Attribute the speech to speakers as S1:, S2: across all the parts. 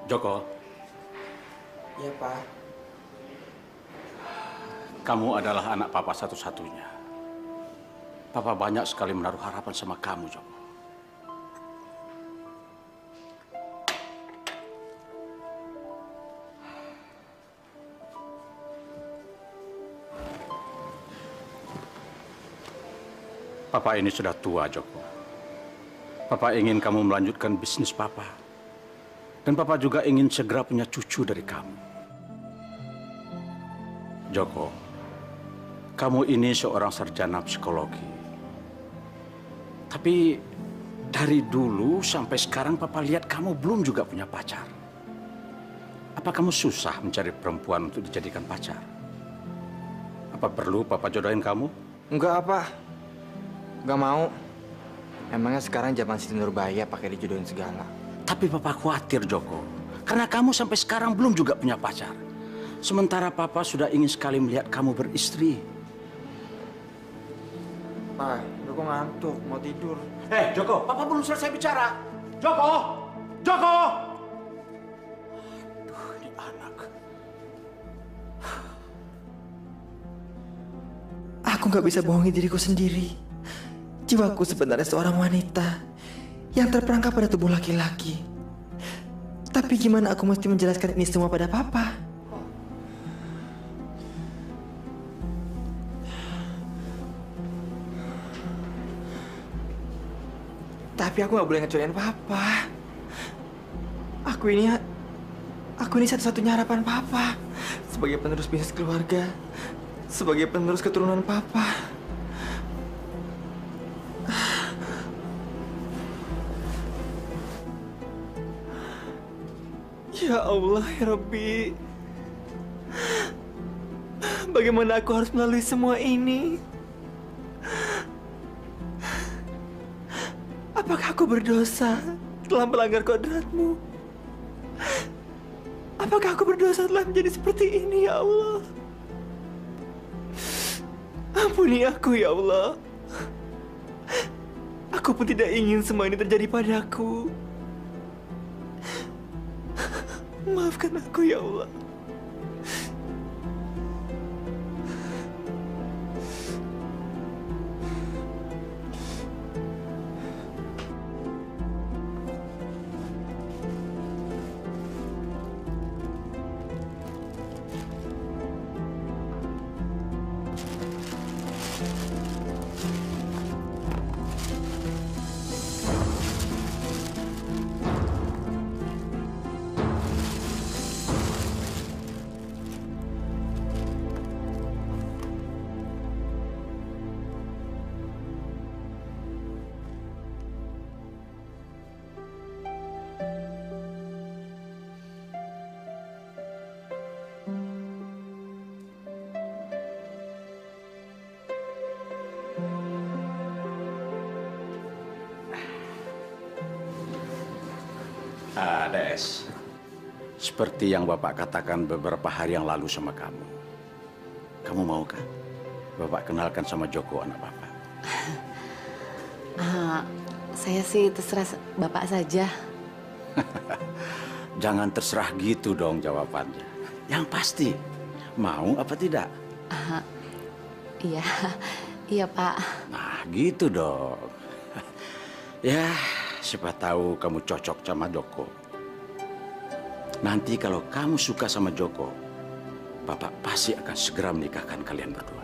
S1: Joko,
S2: Iya, Pak.
S1: kamu adalah anak papa satu-satunya. Papa banyak sekali menaruh harapan sama kamu, Joko. Papa ini sudah tua, Joko. Papa ingin kamu melanjutkan bisnis Papa. Dan Papa juga ingin segera punya cucu dari kamu. Joko, kamu ini seorang sarjana psikologi. Tapi dari dulu sampai sekarang Papa lihat kamu belum juga punya pacar. Apa kamu susah mencari perempuan untuk dijadikan pacar? Apa perlu Papa jodohin kamu?
S2: Enggak, apa? Enggak mau. Emangnya sekarang zaman Siti Nurbaya pakai dijodohin segala.
S1: Tapi Papa khawatir, Joko. Karena kamu sampai sekarang belum juga punya pacar. Sementara Papa sudah ingin sekali melihat kamu beristri.
S2: Pak, aku ngantuk, mau tidur.
S1: Joko, Papa belum selesai bicara. Joko! Joko! Aduh, ini anak.
S2: Aku nggak bisa bohongi diriku sendiri. Jiwaku sebenarnya seorang wanita yang terperangkap pada tubuh laki-laki. Tapi gimana aku mesti menjelaskan ini semua pada Papa? Tapi aku nggak boleh ngecewain Papa. Aku ini satu-satunya harapan Papa sebagai penerus bisnis keluarga, sebagai penerus keturunan Papa. Ya Allah, ya Rabbi. Bagaimana aku harus melalui semua ini? Apakah aku berdosa telah melanggar kodratmu? Apakah aku berdosa telah menjadi seperti ini, ya Allah? Ampuni aku, ya Allah. Aku pun tidak ingin semua ini terjadi padaku. Maafkan aku, ya Allah.
S1: Des, seperti yang Bapak katakan beberapa hari yang lalu sama kamu. Kamu maukah Bapak kenalkan sama Joko, anak Bapak?
S3: Saya sih terserah Bapak saja.
S1: Jangan terserah gitu dong jawabannya. Yang pasti, mau apa tidak?
S3: Iya, iya Pak.
S1: Nah, gitu dong. Ya, siapa tahu kamu cocok sama Joko. Nanti kalau kamu suka sama Joko, Bapak pasti akan segera menikahkan kalian berdua.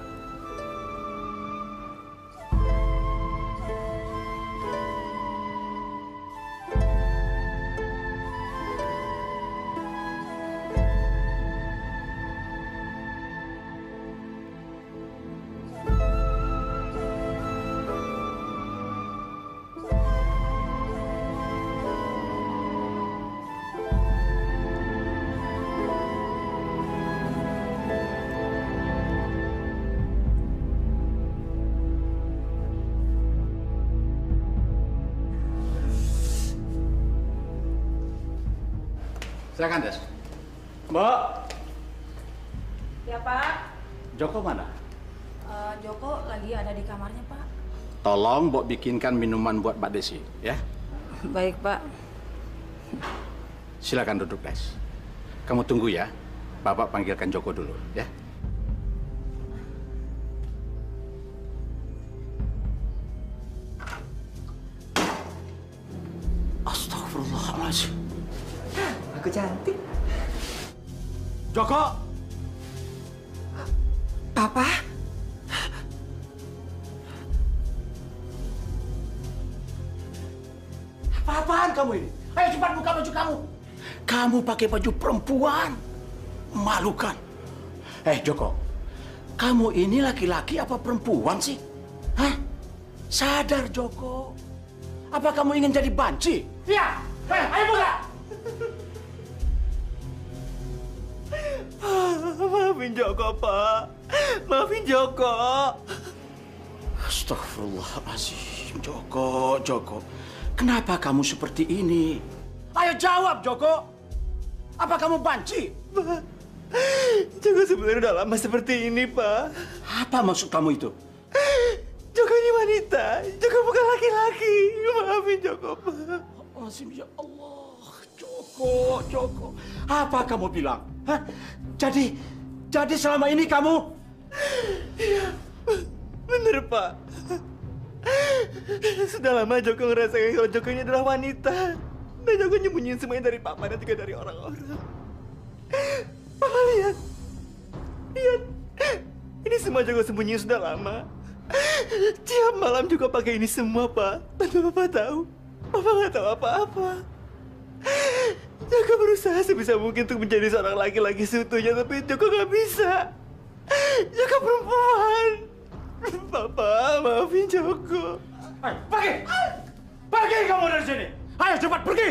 S1: Silakan, Des. Mbak.
S4: Ya, Pak.
S1: Joko mana?
S4: Joko lagi ada di kamarnya, Pak.
S1: Tolong Mbok bikinkan minuman buat Mbak Desi, ya.
S4: Baik, Pak.
S1: Silakan duduk, Des. Kamu tunggu ya. Bapak panggilkan Joko dulu, ya. Astagfirullahaladzim.
S2: Aku cantik.
S1: Joko!
S2: Papa?
S1: Apa-apaan kamu ini? Ayo cepat buka baju kamu. Kamu pakai baju perempuan. Memalukan. Joko. Kamu ini laki-laki apa perempuan sih? Hah? Sadar, Joko. Apa kamu ingin jadi banci? Iya. Ayo buka.
S2: Maafin Joko, Pak. Maafin Joko.
S1: Astagfirullahaladzim, Joko. Kenapa kamu seperti ini? Ayo jawab, Joko. Apa kamu banci?
S2: Pak, Joko sebenarnya udah lama seperti ini, Pak.
S1: Apa maksud kamu itu?
S2: Joko ini wanita. Joko bukan laki-laki. Maafin Joko, Pak.
S1: Azim, ya Allah. Joko. Apa kamu bilang? Hah? Jadi selama ini kamu...
S2: Iya, bener, Pak. Sudah lama Joko ngerasain kalau Joko ini adalah wanita. Dan Joko nyembunyiin semuanya dari Papa dan juga dari orang-orang. Papa lihat. Ini semua Joko sembunyiin sudah lama. Tiap malam Joko pakai ini semua, Pak. Tanpa Papa tahu. Papa nggak tahu apa-apa. Joko berusaha sebisa mungkin untuk menjadi seorang laki-laki seutuhnya, tapi Joko nggak bisa. Joko perempuan. Papa, maafin Joko.
S1: Ayo, pergi! Pergi kamu dari sini! Ayo cepat pergi!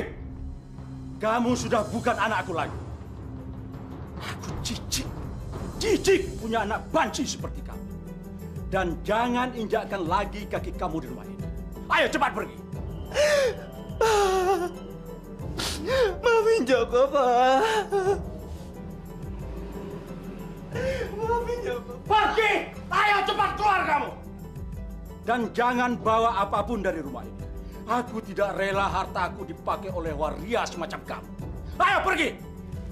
S1: Kamu sudah bukan anakku lagi. Aku jijik punya anak banci seperti kamu. Dan jangan injakkan lagi kaki kamu di rumah ini. Ayo cepat pergi!
S2: Maafin Joko, Pak. Maafin Joko.
S1: Pergi! Ayo cepat keluar kamu! Dan jangan bawa apapun dari rumah ini. Aku tidak rela hartaku dipakai oleh waria semacam kamu. Ayo pergi!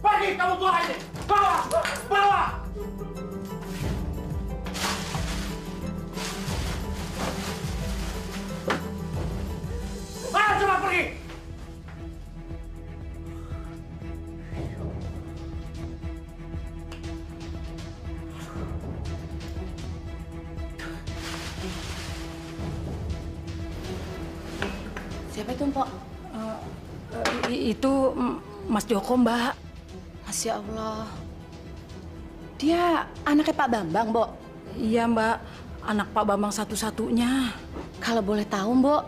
S1: Pergi kamu bawa ini! Bawa! Ayo cepat pergi!
S3: Siapa itu, Mpok?
S4: Itu Mas Joko, Mbak.
S3: Masya Allah. Dia anaknya Pak Bambang, Mbok?
S4: Iya, Mbak. Anak Pak Bambang satu-satunya.
S3: Kalau boleh tahu, Mbok,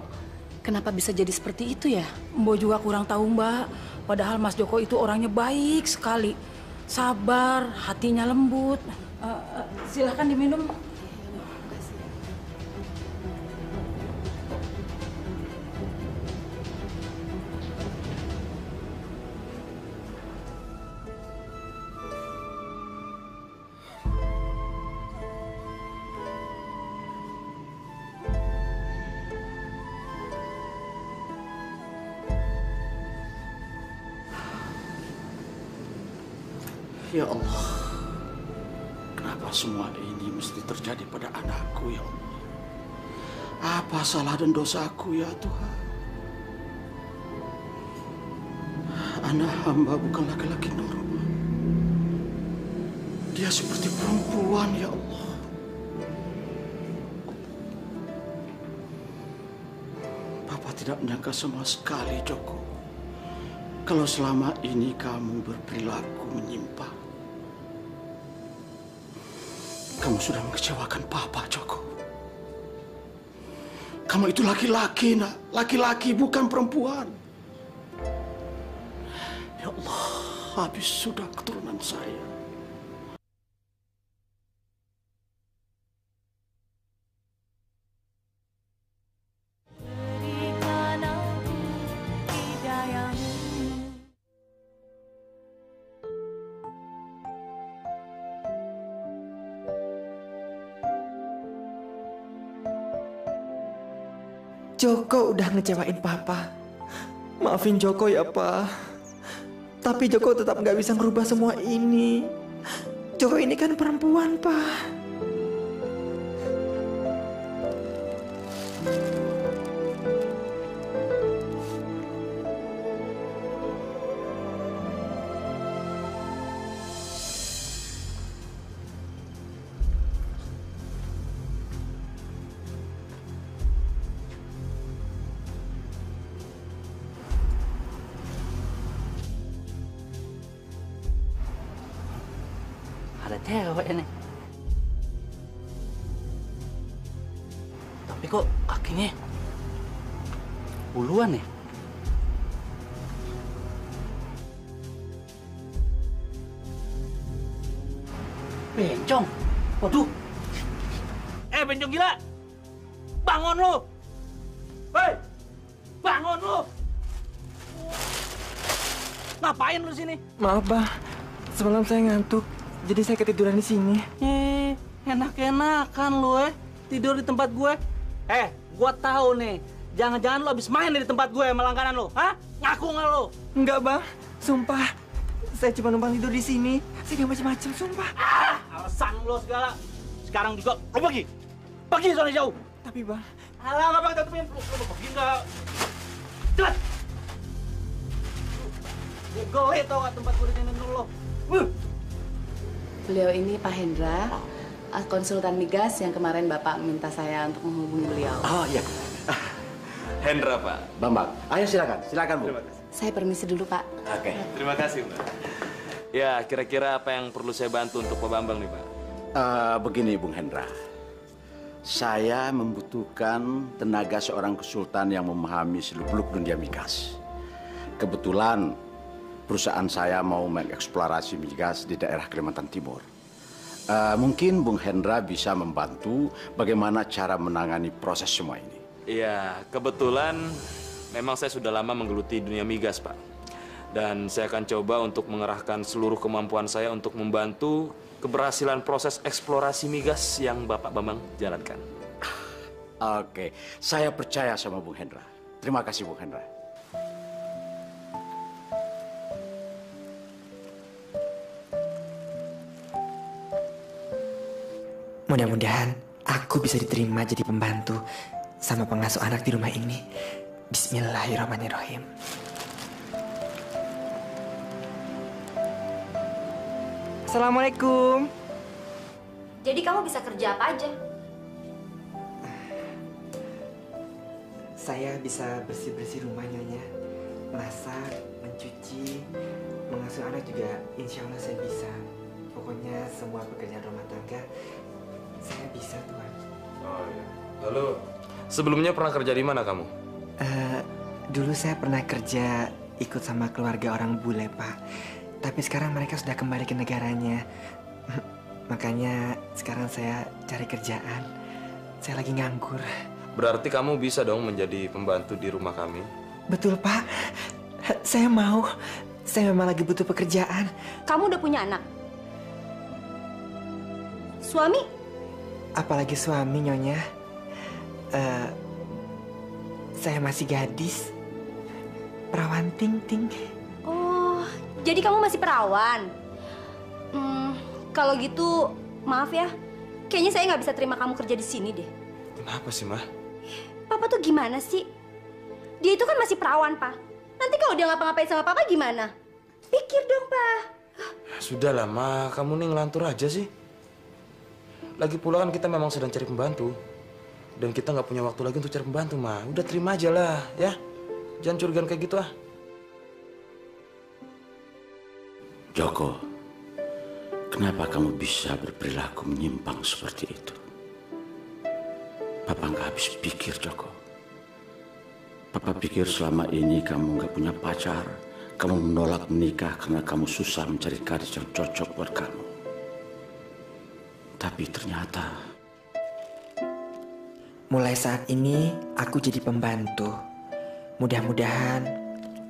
S3: kenapa bisa jadi seperti itu ya?
S4: Mbok juga kurang tahu, Mbak. Padahal Mas Joko itu orangnya baik sekali. Sabar, hatinya lembut. Silahkan diminum.
S1: Ya Allah, kenapa semua ini mesti terjadi pada anakku, ya Allah? Apa salah dan dosaku, ya Tuhan? Anak hamba bukan laki-laki normal. Dia seperti perempuan, ya Allah. Papa tidak menyangka sama sekali, Joko. Kalau selama ini kamu berperilaku menyimpang. Kamu sudah mengecewakan Papa, Joko. Kamu itu laki-laki, nak. Laki-laki, bukan perempuan. Ya Allah, habis sudah keturunan saya.
S2: Joko udah ngecewain Papa. Maafin Joko ya, Pak. Tapi Joko tetap nggak bisa merubah semua ini. Joko ini kan perempuan, Pak.
S5: Ada cewek ini. Tapi kok kakinya buluan ya? Bencong. Waduh. Bencong gila. Bangun lu. Hei. Bangun lu. Ngapain lu sini?
S2: Maaf, Bang. Semalam saya ngantuk. Jadi saya ketiduran di sini.
S5: Enak-enakan lu tidur di tempat gue. Gua tahu nih. Jangan-jangan lu habis main di tempat gue sama langganan lu, hah? Ngaku nggak lu?
S2: Enggak, Bang. Sumpah. Saya cuma numpang tidur di sini. Saya nggak macam-macam, sumpah.
S5: Alasan lu segala. Sekarang juga lu pergi. Pergi soalnya jauh.
S2: Tapi, Bang.
S5: Alah, nggak pakai tutupin. Lu pergi nggak? Cepat. Gue geli tau nggak tempat gue di sini dulu.
S3: Beliau ini Pak Hendra, konsultan migas yang kemarin Bapak minta saya untuk menghubungi beliau.
S6: Oh iya. Hendra, Pak.
S1: Bambang, ayo silakan Bu.
S3: Saya permisi dulu, Pak.
S1: Oke.
S6: Terima kasih, Mbak. Ya, kira-kira apa yang perlu saya bantu untuk Pak Bambang nih, Pak?
S1: Begini, Bung Hendra. Saya membutuhkan tenaga seorang konsultan yang memahami seluk-beluk dunia migas. Kebetulan perusahaan saya mau mengeksplorasi migas di daerah Kalimantan Timur. Mungkin Bung Hendra bisa membantu bagaimana cara menangani proses semua ini.
S6: Iya, kebetulan memang saya sudah lama menggeluti dunia migas, Pak. Dan saya akan coba untuk mengerahkan seluruh kemampuan saya untuk membantu keberhasilan proses eksplorasi migas yang Bapak Bambang jalankan.
S1: Oke, saya percaya sama Bung Hendra. Terima kasih, Bung Hendra.
S2: Mudah-mudahan aku bisa diterima jadi pembantu sama pengasuh anak di rumah ini. Bismillahirrahmanirrahim. Assalamualaikum.
S7: Jadi kamu bisa kerja apa aja?
S2: Saya bisa bersih-bersih rumah, Nyonya. Masak, mencuci, mengasuh anak juga insya Allah saya bisa. Pokoknya semua pekerjaan rumah tangga saya bisa, Tuhan.
S6: Oh iya. Lalu sebelumnya pernah kerja di mana kamu?
S2: Dulu saya pernah kerja ikut sama keluarga orang bule, Pak. Tapi sekarang mereka sudah kembali ke negaranya. Makanya sekarang saya cari kerjaan. Saya lagi nganggur.
S6: Berarti kamu bisa dong menjadi pembantu di rumah kami?
S2: Betul, Pak. Saya mau. Saya memang lagi butuh pekerjaan.
S7: Kamu udah punya anak? Suami?
S2: Apalagi suami, Nyonya. Saya masih gadis. Perawan ting-ting.
S7: Oh, jadi kamu masih perawan? Kalau gitu, maaf ya. Kayaknya saya nggak bisa terima kamu kerja di sini deh.
S6: Kenapa sih, Mah?
S7: Papa tuh gimana sih? Dia itu kan masih perawan, Pak. Nanti kalau dia ngapa-ngapain sama Papa gimana? Pikir dong, Pak.
S6: Sudahlah, Ma. Kamu nih ngelantur aja sih. Lagi pula kan kita memang sedang cari pembantu. Dan kita nggak punya waktu lagi untuk cari pembantu, Ma. Udah terima aja lah, ya. Jangan curigaan kayak gitu, ah.
S1: Joko, kenapa kamu bisa berperilaku menyimpang seperti itu? Papa nggak habis pikir, Joko. Papa pikir selama ini kamu nggak punya pacar. Kamu menolak menikah karena kamu susah mencari gadis yang cocok buat kamu. Tapi ternyata...
S2: Mulai saat ini, aku jadi pembantu. Mudah-mudahan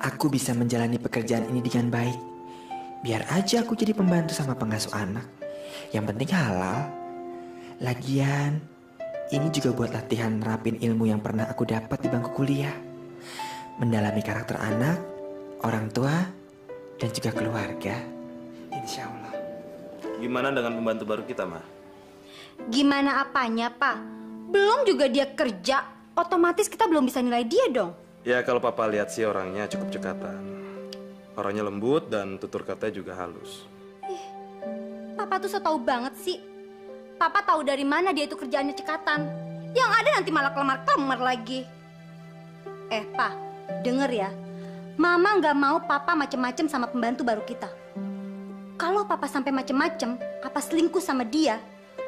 S2: aku bisa menjalani pekerjaan ini dengan baik. Biar aja aku jadi pembantu sama pengasuh anak. Yang penting halal. Lagian, ini juga buat latihan nerapin ilmu yang pernah aku dapat di bangku kuliah. Mendalami karakter anak, orang tua, dan juga keluarga. Insya Allah.
S6: Gimana dengan pembantu baru kita, Ma?
S7: Gimana apanya, Pak? Belum juga dia kerja, otomatis kita belum bisa nilai dia dong.
S6: Ya kalau Papa lihat sih orangnya cukup cekatan. Orangnya lembut dan tutur katanya juga halus.
S7: Papa tuh so tau banget sih. Papa tahu dari mana dia itu kerjaannya cekatan. Yang ada nanti malah kelemar-kelemar lagi. Pak, denger ya. Mama nggak mau Papa macem-macem sama pembantu baru kita. Kalau Papa sampai macem-macem, apa selingkuh sama dia,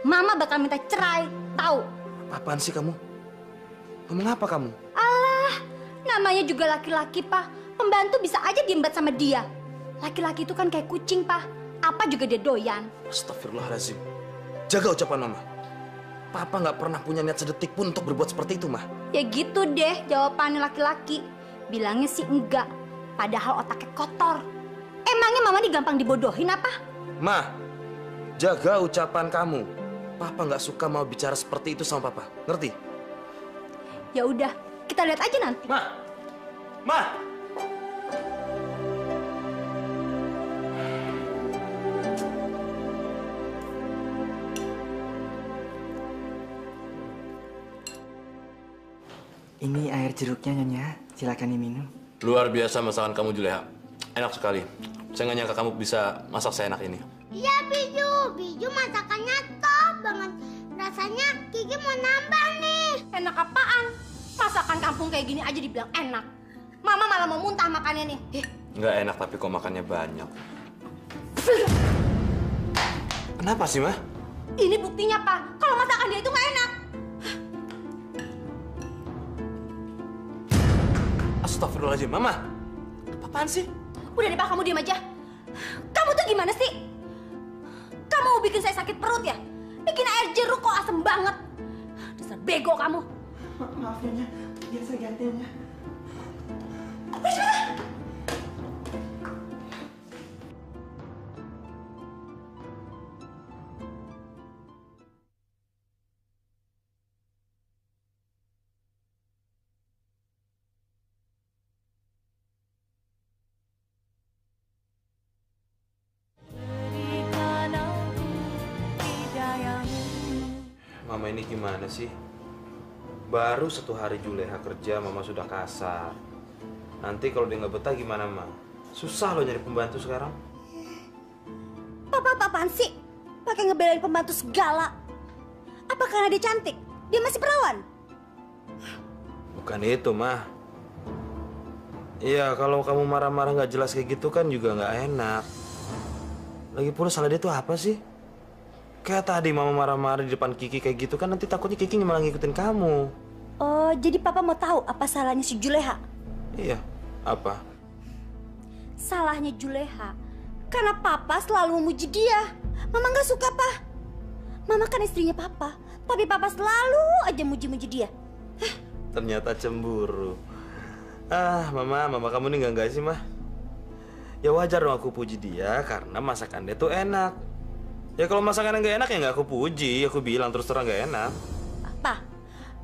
S7: Mama bakal minta cerai, tahu?
S6: Apaan sih kamu? Ngomong apa kamu?
S7: Alah, namanya juga laki-laki, Pak. Pembantu bisa aja diembat sama dia. Laki-laki itu kan kayak kucing, Pak. Apa juga dia doyan.
S6: Astagfirullahaladzim. Jaga ucapan Mama. Papa nggak pernah punya niat sedetik pun untuk berbuat seperti itu, Ma.
S7: Ya gitu deh jawabannya laki-laki. Bilangnya sih enggak, padahal otaknya kotor. Emangnya Mama nih gampang dibodohin apa?
S6: Ma, jaga ucapan kamu. Papa nggak suka mau bicara seperti itu sama Papa. Ngerti?
S7: Ya udah, kita lihat aja nanti.
S6: Ma! Ma!
S2: Ini air jeruknya, Nyonya. Silakan diminum.
S6: Luar biasa masakan kamu, Juleha. Enak sekali. Saya nggak nyangka kamu bisa masak seenak ini.
S8: Iya, Biju. Biju masakannya top banget. Rasanya Kiki mau nambah nih.
S7: Enak apaan? Masakan kampung kayak gini aja dibilang enak. Mama malah mau muntah makannya nih.
S6: Nggak enak tapi kok makannya banyak. Kenapa sih, Ma?
S7: Ini buktinya, Pak. Kalau masakan dia itu nggak enak.
S6: Astagfirullahaladzim, Mama. Apaan sih?
S7: Udah deh, Pak, kamu diam aja. Kamu tuh gimana sih? Kamu mau bikin saya sakit perut ya? Bikin air jeruk kok asem banget. Dasar bego kamu.
S2: Maaf, Nyonya. Biar saya gantinya.
S6: Mama ini gimana sih? Baru 1 hari Juleha kerja, Mama sudah kasar. Nanti kalau dia nggak betah gimana, Ma? Susah loh nyari pembantu sekarang.
S7: Papa apaan sih? Pakai ngebelain pembantu segala. Apa karena dia cantik? Dia masih perawan?
S6: Bukan itu, Ma. Iya, kalau kamu marah-marah nggak jelas kayak gitu kan juga nggak enak. Lagi pula salah dia tuh apa sih? Kayak tadi Mama marah-marah di depan Kiki kayak gitu kan nanti takutnya Kiki malah ngikutin kamu.
S7: Oh, jadi Papa mau tahu apa salahnya si Juleha?
S6: Iya, apa?
S7: Salahnya Juleha karena Papa selalu memuji dia. Mama nggak suka, Pak. Mama kan istrinya Papa, tapi Papa selalu aja muji-muji dia.
S6: Ternyata cemburu. Mama kamu nih enggak sih, Mah? Ya wajar dong aku puji dia karena masakan dia tuh enak. Ya kalau masakan nggak enak ya nggak aku puji, aku bilang terus terang nggak enak.
S7: Pak,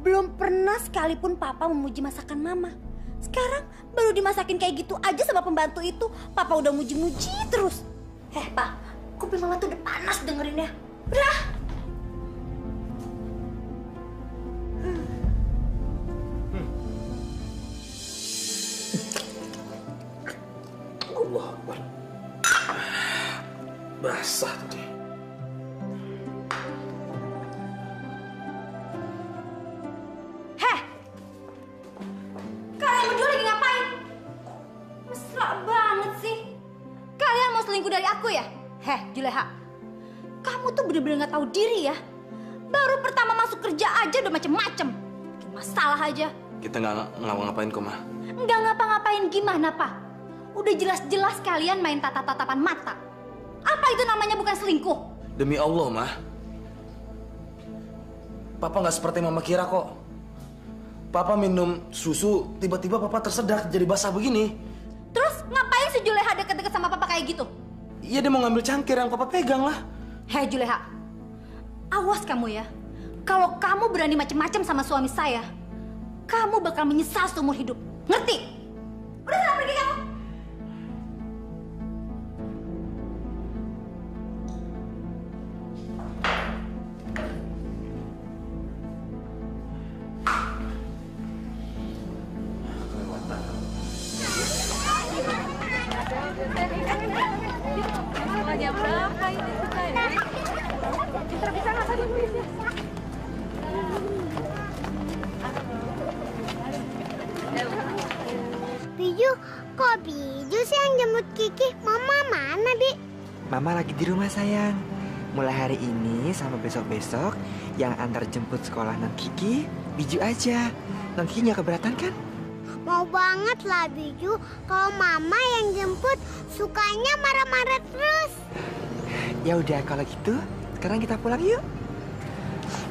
S7: belum pernah sekalipun Papa memuji masakan Mama. Sekarang baru dimasakin kayak gitu aja sama pembantu itu, Papa udah muji-muji terus. Pak, kuping Mama tuh udah panas dengerinnya. Udah.
S6: Allah Akbar. Basah tadi.
S7: Kalian berdua lagi ngapain? Mesra banget sih. Kalian mau selingkuh dari aku ya? Juleha, kamu tuh bener-bener gak tahu diri ya. Baru pertama masuk kerja aja udah macem-macem. Bikin masalah aja.
S6: Kita nggak ngapa-ngapain kok, Mah.
S7: Nggak ngapa-ngapain gimana, Pak? Udah jelas-jelas kalian main tatap-tatapan mata. Apa itu namanya bukan selingkuh?
S6: Demi Allah, Mah. Papa nggak seperti Mama kira kok. Papa minum susu, tiba-tiba Papa tersedak jadi basah begini.
S7: Terus ngapain si Juleha deket-deket sama Papa kayak gitu?
S6: Iya, dia mau ngambil cangkir yang Papa pegang lah.
S7: Juleha, awas kamu ya. Kalau kamu berani macem-macem sama suami saya, kamu bakal menyesal seumur hidup. Ngerti? Udah sana pergi kamu.
S4: Jam berapa ini suka ya? Kita bisa nggak tadi please?
S8: Biju, kok Biju sih yang jemput Kiki? Mama mana, Bi?
S2: Mama lagi di rumah sayang. Mulai hari ini sama besok-besok yang antar jemput sekolah non Kiki, Biju aja. Non Kiki nggak keberatan kan?
S8: Mau banget lah Biju. Kalau Mama yang jemput sukanya marah-marah terus.
S2: Ya udah kalau gitu, sekarang kita pulang yuk.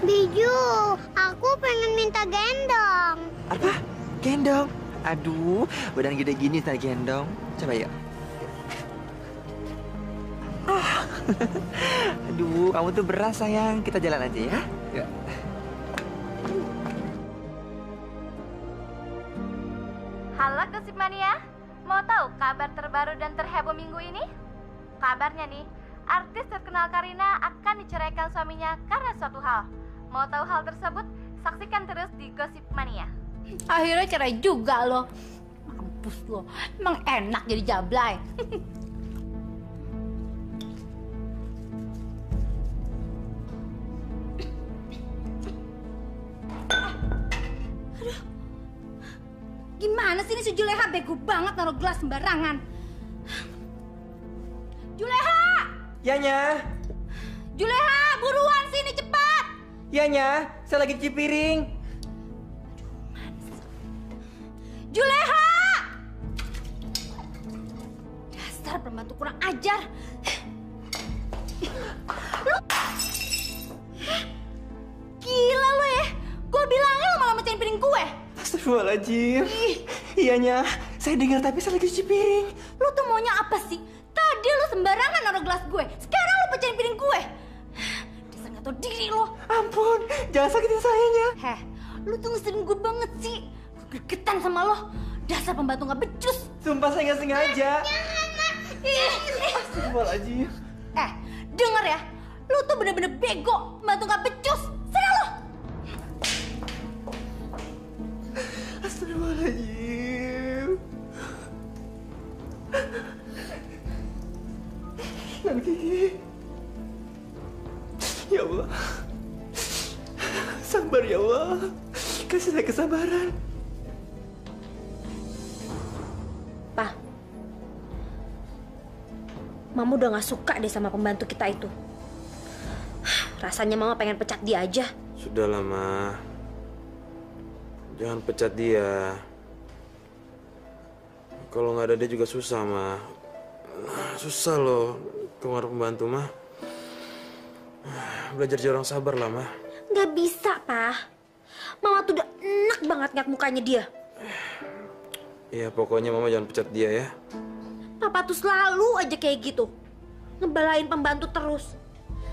S8: Biju, aku pengen minta gendong.
S2: Apa? Gendong? Aduh, badan gede gini tak gendong. Coba yuk. Ah. Aduh, kamu tuh beras sayang. Kita jalan aja ya. Yuk.
S9: Halo Gosip Mania, mau tahu kabar terbaru dan terheboh minggu ini? Kabarnya nih, artis terkenal Karina akan diceraikan suaminya karena suatu hal. Mau tahu hal tersebut? Saksikan terus di Gosip Mania.
S7: Akhirnya cerai juga loh. Mampus lo, emang enak jadi jablay. Aduh, gimana sih ini si Juleha bego banget naruh gelas sembarangan. Juleha!
S2: Yanya,
S7: Juleha, buruan sini cepat.
S2: Yanya, saya lagi cuci piring.
S7: Juleha! Dasar pembantu kurang ajar. Lu... Gila lu ya. Gue bilangnya lu malah mecahin piring gue.
S2: Astagfirullahaladzim. Iyanya, saya dengar tapi saya lagi cuci piring.
S7: Lu tuh maunya apa sih? Tadi lu sembarangan naruh gelas gue. Sekarang lu pecahin piring gue. Dasar gak tau diri lu.
S2: Ampun, jangan sakitin sayanya.
S7: Heh, lu tuh ngeselin gue banget sih. Gue gregetan sama lo. Dasar pembantu gak becus.
S2: Sumpah saya nggak sengaja.
S7: Astagfirullahaladzim. Denger ya. Lu tuh bener-bener bego. Pembantu gak becus. Sana lu.
S2: Astagfirullahaladzim. Non Kiki. Ya Allah. Sabar ya Allah. Kasih saya kesabaran.
S10: Pa, Mama udah gak suka deh sama pembantu kita itu. Rasanya Mama pengen pecat dia aja.
S6: Sudahlah, Ma. Jangan pecat dia. Kalau nggak ada dia juga susah, Ma. Susah loh keluar pembantu, Ma. Belajar jadi orang sabar lah, Ma.
S10: Gak bisa, Pa. Mama tuh udah enak banget ngeliat mukanya dia.
S6: Ya, pokoknya Mama jangan pecat dia ya.
S10: Papa tuh selalu aja kayak gitu. Ngebelain pembantu terus.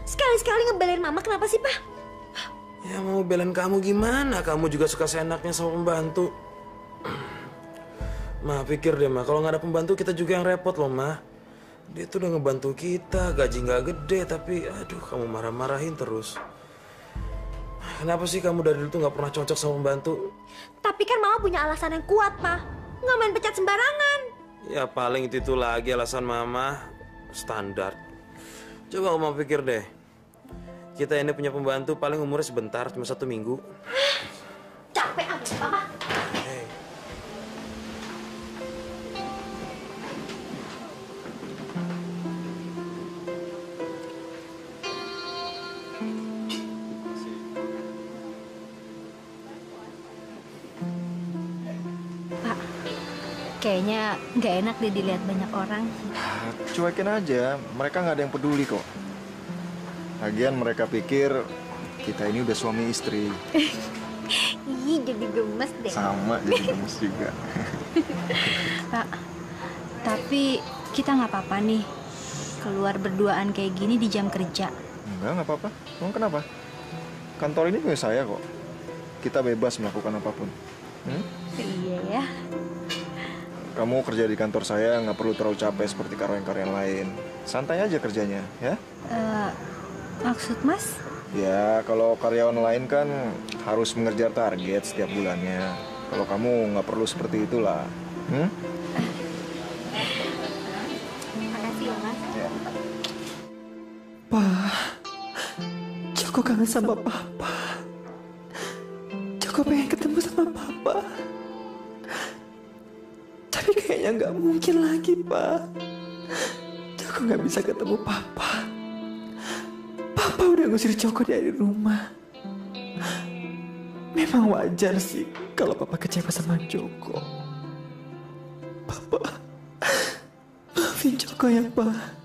S10: Sekali-sekali ngebelain Mama, kenapa sih, Pa?
S6: Ya, mau belain kamu gimana? Kamu juga suka seenaknya sama pembantu. Ma, pikir deh, Ma. Kalau nggak ada pembantu, kita juga yang repot loh, Ma. Dia tuh udah ngebantu kita, gaji nggak gede, tapi aduh, kamu marah-marahin terus. Kenapa sih kamu dari dulu tuh nggak pernah cocok sama pembantu?
S10: Tapi kan Mama punya alasan yang kuat, Pa. Nggak main pecat sembarangan.
S6: Ya, paling itu lagi alasan Mama. Standar. Coba Mama pikir deh. Kita ini punya pembantu paling umurnya sebentar, cuma 1 minggu.
S10: Capek amat, Papa.
S6: Hey.
S10: Pak, kayaknya nggak enak deh dilihat banyak orang.
S11: Cuekin aja, mereka nggak ada yang peduli kok. Lagian mereka pikir kita ini udah suami istri.
S10: Ih, jadi gemes deh.
S11: Sama, jadi gemes juga.
S10: Pak, tapi kita nggak apa-apa nih keluar berduaan kayak gini di jam kerja.
S11: Nggak apa-apa. Emang kenapa? Kantor ini punya saya kok. Kita bebas melakukan apapun.
S10: Iya ya.
S11: Kamu kerja di kantor saya nggak perlu terlalu capek seperti karyawan-karyawan lain. Santai aja kerjanya, ya?
S10: Maksud Mas?
S11: Ya, kalau karyawan lain kan harus mengejar target setiap bulannya. Kalau kamu nggak perlu seperti itulah.
S2: kangen sama Papa. Joko pengen ketemu sama Papa. Tapi kayaknya nggak mungkin lagi, Pak. Joko nggak bisa ketemu Papa. Papa udah ngusir Joko dari rumah. Memang wajar sih kalau Papa kecewa sama Joko. Papa, maafin Joko ya, Pak.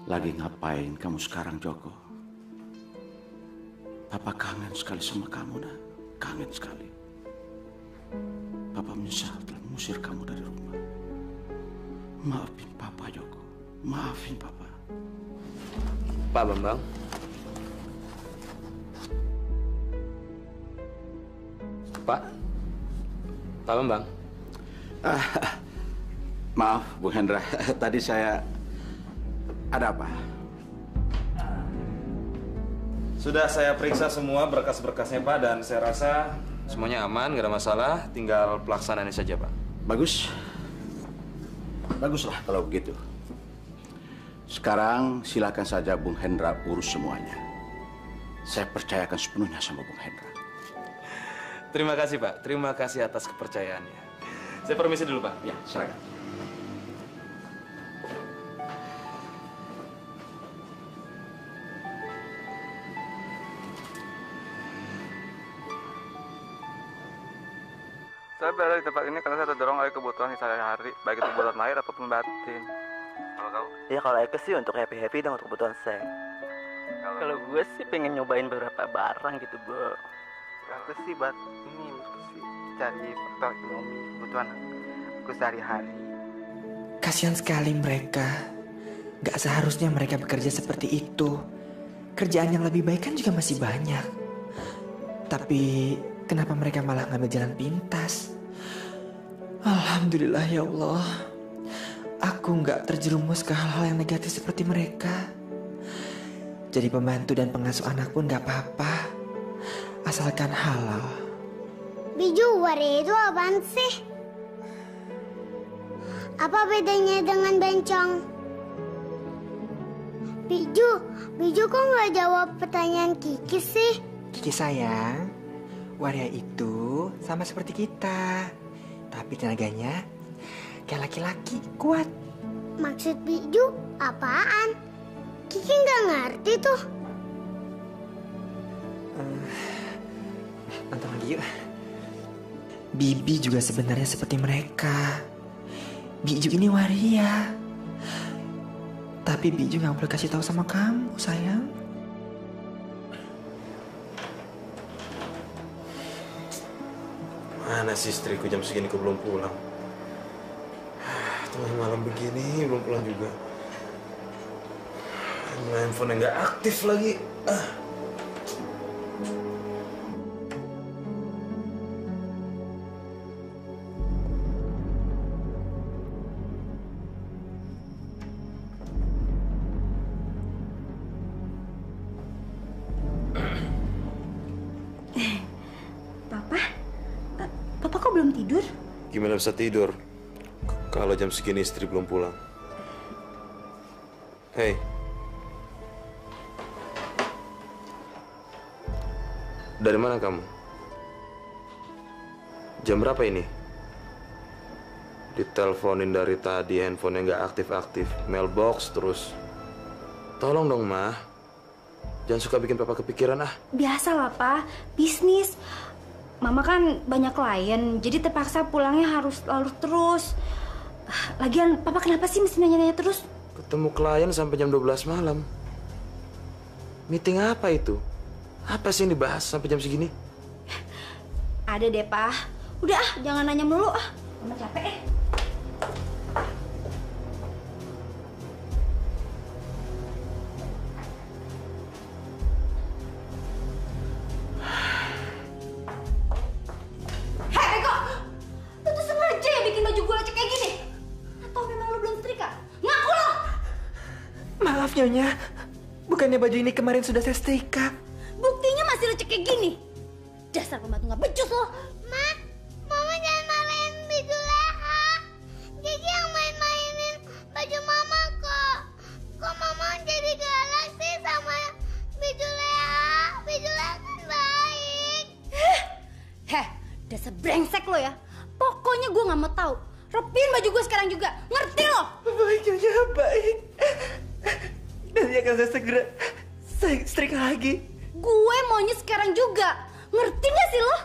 S1: Lagi ngapain kamu sekarang, Joko? Papa kangen sekali sama kamu, nak. Kangen sekali. Papa menyesal telah mengusir kamu dari rumah. Maafin Papa, Joko. Maafin Papa.
S6: Pak Bambang. Pak. Pak Bambang.
S1: Maaf, Bung Hendra. Tadi saya... Ada apa?
S6: Sudah saya periksa semua berkas-berkasnya, Pak, dan saya rasa semuanya aman, nggak ada masalah. Tinggal pelaksanaannya saja, Pak.
S1: Bagus. Baguslah kalau begitu. Sekarang silakan saja Bung Hendra urus semuanya. Saya percayakan sepenuhnya sama Bung Hendra.
S6: Terima kasih, Pak. Terima kasih atas kepercayaannya. Saya permisi dulu, Pak.
S1: Ya, silakan.
S12: Saya berada di tempat ini karena saya terdorong oleh kebutuhan sehari-hari, baik itu kebutuhan lahir ataupun batin. Kalau kamu?
S13: Ya kalau Eke sih untuk happy-happy dengan kebutuhan saya.
S12: Kalau
S13: gue sih pengen nyobain beberapa barang gitu, Bu.
S12: aku sih buat ini sih cari faktor ekonomi kebutuhan aku sehari-hari.
S2: Kasihan sekali mereka. Gak seharusnya mereka bekerja seperti itu. Kerjaan yang lebih baik kan juga masih banyak. Tapi kenapa mereka malah ngambil jalan pintas? Alhamdulillah ya Allah. Aku gak terjerumus ke hal-hal yang negatif seperti mereka. Jadi pembantu dan pengasuh anak pun gak apa-apa. Asalkan halal.
S8: Biju waria itu apaan sih? Apa bedanya dengan bencong? Biju kok nggak jawab pertanyaan Kiki sih?
S2: Kiki sayang, waria itu sama seperti kita. Tapi tenaganya kayak laki-laki, kuat.
S8: Maksud Biju apaan? Kiki nggak ngerti tuh.
S2: Nonton lagi yuk. Bibi juga sebenarnya seperti mereka. Biju ini waria. Tapi Biju gak boleh kasih tahu sama kamu, sayang.
S6: Mana sih istriku jam segini kok belum pulang? Tengah malam begini belum pulang juga. Handphone nggak aktif lagi.
S10: Papa kok belum tidur?
S6: Gimana bisa tidur kalau jam segini istri belum pulang? Hei. Dari mana kamu? Jam berapa ini? Diteleponin dari tadi, handphonenya nggak aktif-aktif, mailbox terus. Tolong dong, Ma. Jangan suka bikin Papa kepikiran, ah.
S10: Biasalah, Pak. Bisnis. Mama kan banyak klien, jadi terpaksa pulangnya harus lalu terus. Lagian, Papa kenapa sih mesti nanya-nanya terus?
S6: Ketemu klien sampai jam 12 malam. Meeting apa itu? Apa sih yang dibahas sampai jam segini?
S10: Ada deh, Pak. Udah, jangan nanya melulu, ah. Mama capek,
S2: Maaf Nyonya, bukannya baju ini kemarin sudah saya setrika.
S7: Buktinya masih lecek kayak gini. Dasar pembantu nggak becus lo.
S8: Ma, Mama jangan marahin baju Leha. Gigi yang main-mainin baju Mama kok. Kok Mama jadi galak sih sama baju Leha? Baju Leha kan baik.
S7: Heh, dasar brengsek lo ya. Pokoknya gue nggak mau tahu. Rapiin baju gue sekarang juga. Ngerti lo?
S2: Baik Nyonya, baik. Nanti akan saya segera setrika lagi.
S7: Gue maunya sekarang juga. Ngerti gak sih lo?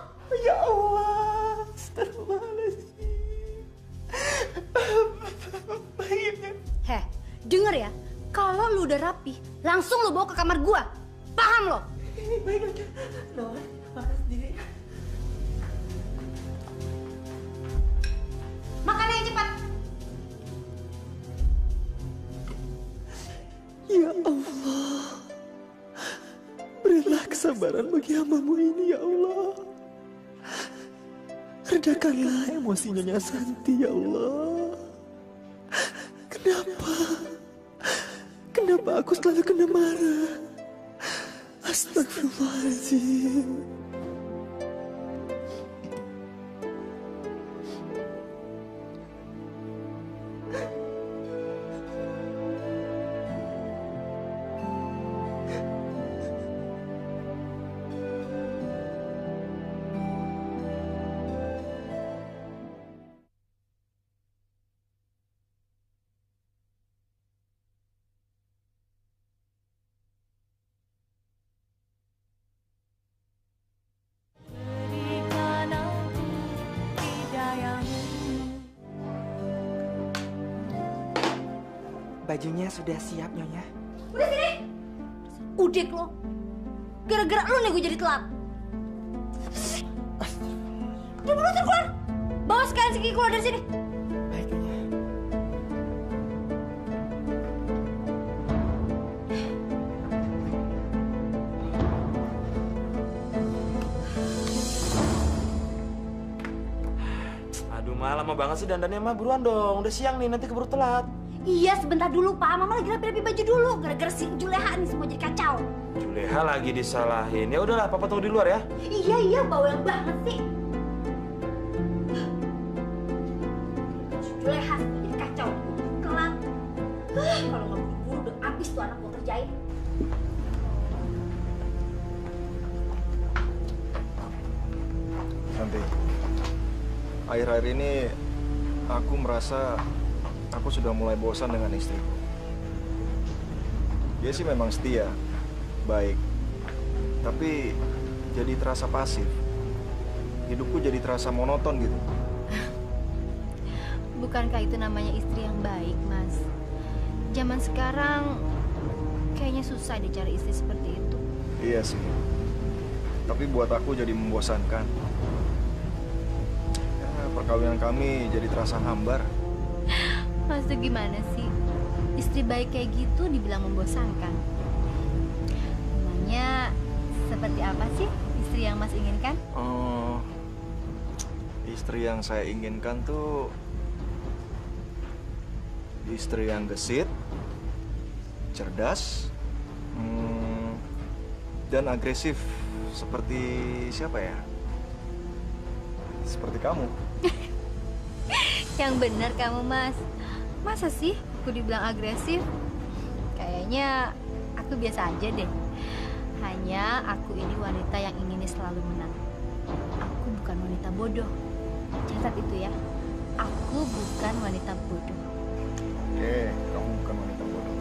S2: Ya Allah, astagfirullahaladzim.
S7: Heh, denger ya. Kalau lu udah rapi, langsung lu bawa ke kamar gua. Paham lo?
S2: Baik aja. Noh, makan sendiri.
S7: Makan yang cepat.
S2: Ya Allah, berilah kesabaran bagi hamba-Mu ini ya Allah. Redakanlah emosinya Nyonya Santi ya Allah. Kenapa aku selalu kena marah? Astagfirullahaladzim. Bajunya sudah siap, Nyonya.
S7: Udah sini. Udek lo. Gara-gara lo nih gue jadi telat. Udah buruan keluar. Bawa sekalian si Kiki keluar dari sini.
S2: Baik, Nyonya.
S6: Aduh, lama banget sih dandannya, Ma. Buruan dong, udah siang nih, nanti keburu telat.
S7: Iya, sebentar dulu, Pak. Mama lagi rapi-rapi baju dulu. Gara-gara si Juleha nih semua jadi kacau.
S6: Juleha lagi disalahin. Ya udahlah, Papa tunggu di luar ya.
S7: Iya, bawel banget sih. Juleha jadi kacau. Telat. Kalau nggak buru-buru udah habis tuh anak gua kerjain.
S11: Santi, akhir-akhir ini aku merasa aku sudah mulai bosan dengan istriku. Dia sih memang setia, baik, tapi jadi terasa pasif. Hidupku jadi terasa monoton gitu.
S10: Bukankah itu namanya istri yang baik, Mas? Zaman sekarang kayaknya susah dicari istri seperti itu.
S11: Iya sih, tapi buat aku jadi membosankan. Ya, perkawinan kami jadi terasa hambar.
S10: Maksud gimana sih? Istri baik kayak gitu dibilang membosankan. Namanya seperti apa sih istri yang Mas inginkan?
S11: Oh, istri yang saya inginkan tuh istri yang gesit, cerdas, dan agresif. Seperti siapa ya? Seperti kamu.
S10: Yang benar kamu, Mas. Masa sih aku dibilang agresif? Kayaknya aku biasa aja deh. Hanya aku ini wanita yang inginnya selalu menang. Aku bukan wanita bodoh. Catat itu ya. Aku bukan wanita bodoh.
S11: Oke, kamu bukan wanita bodoh.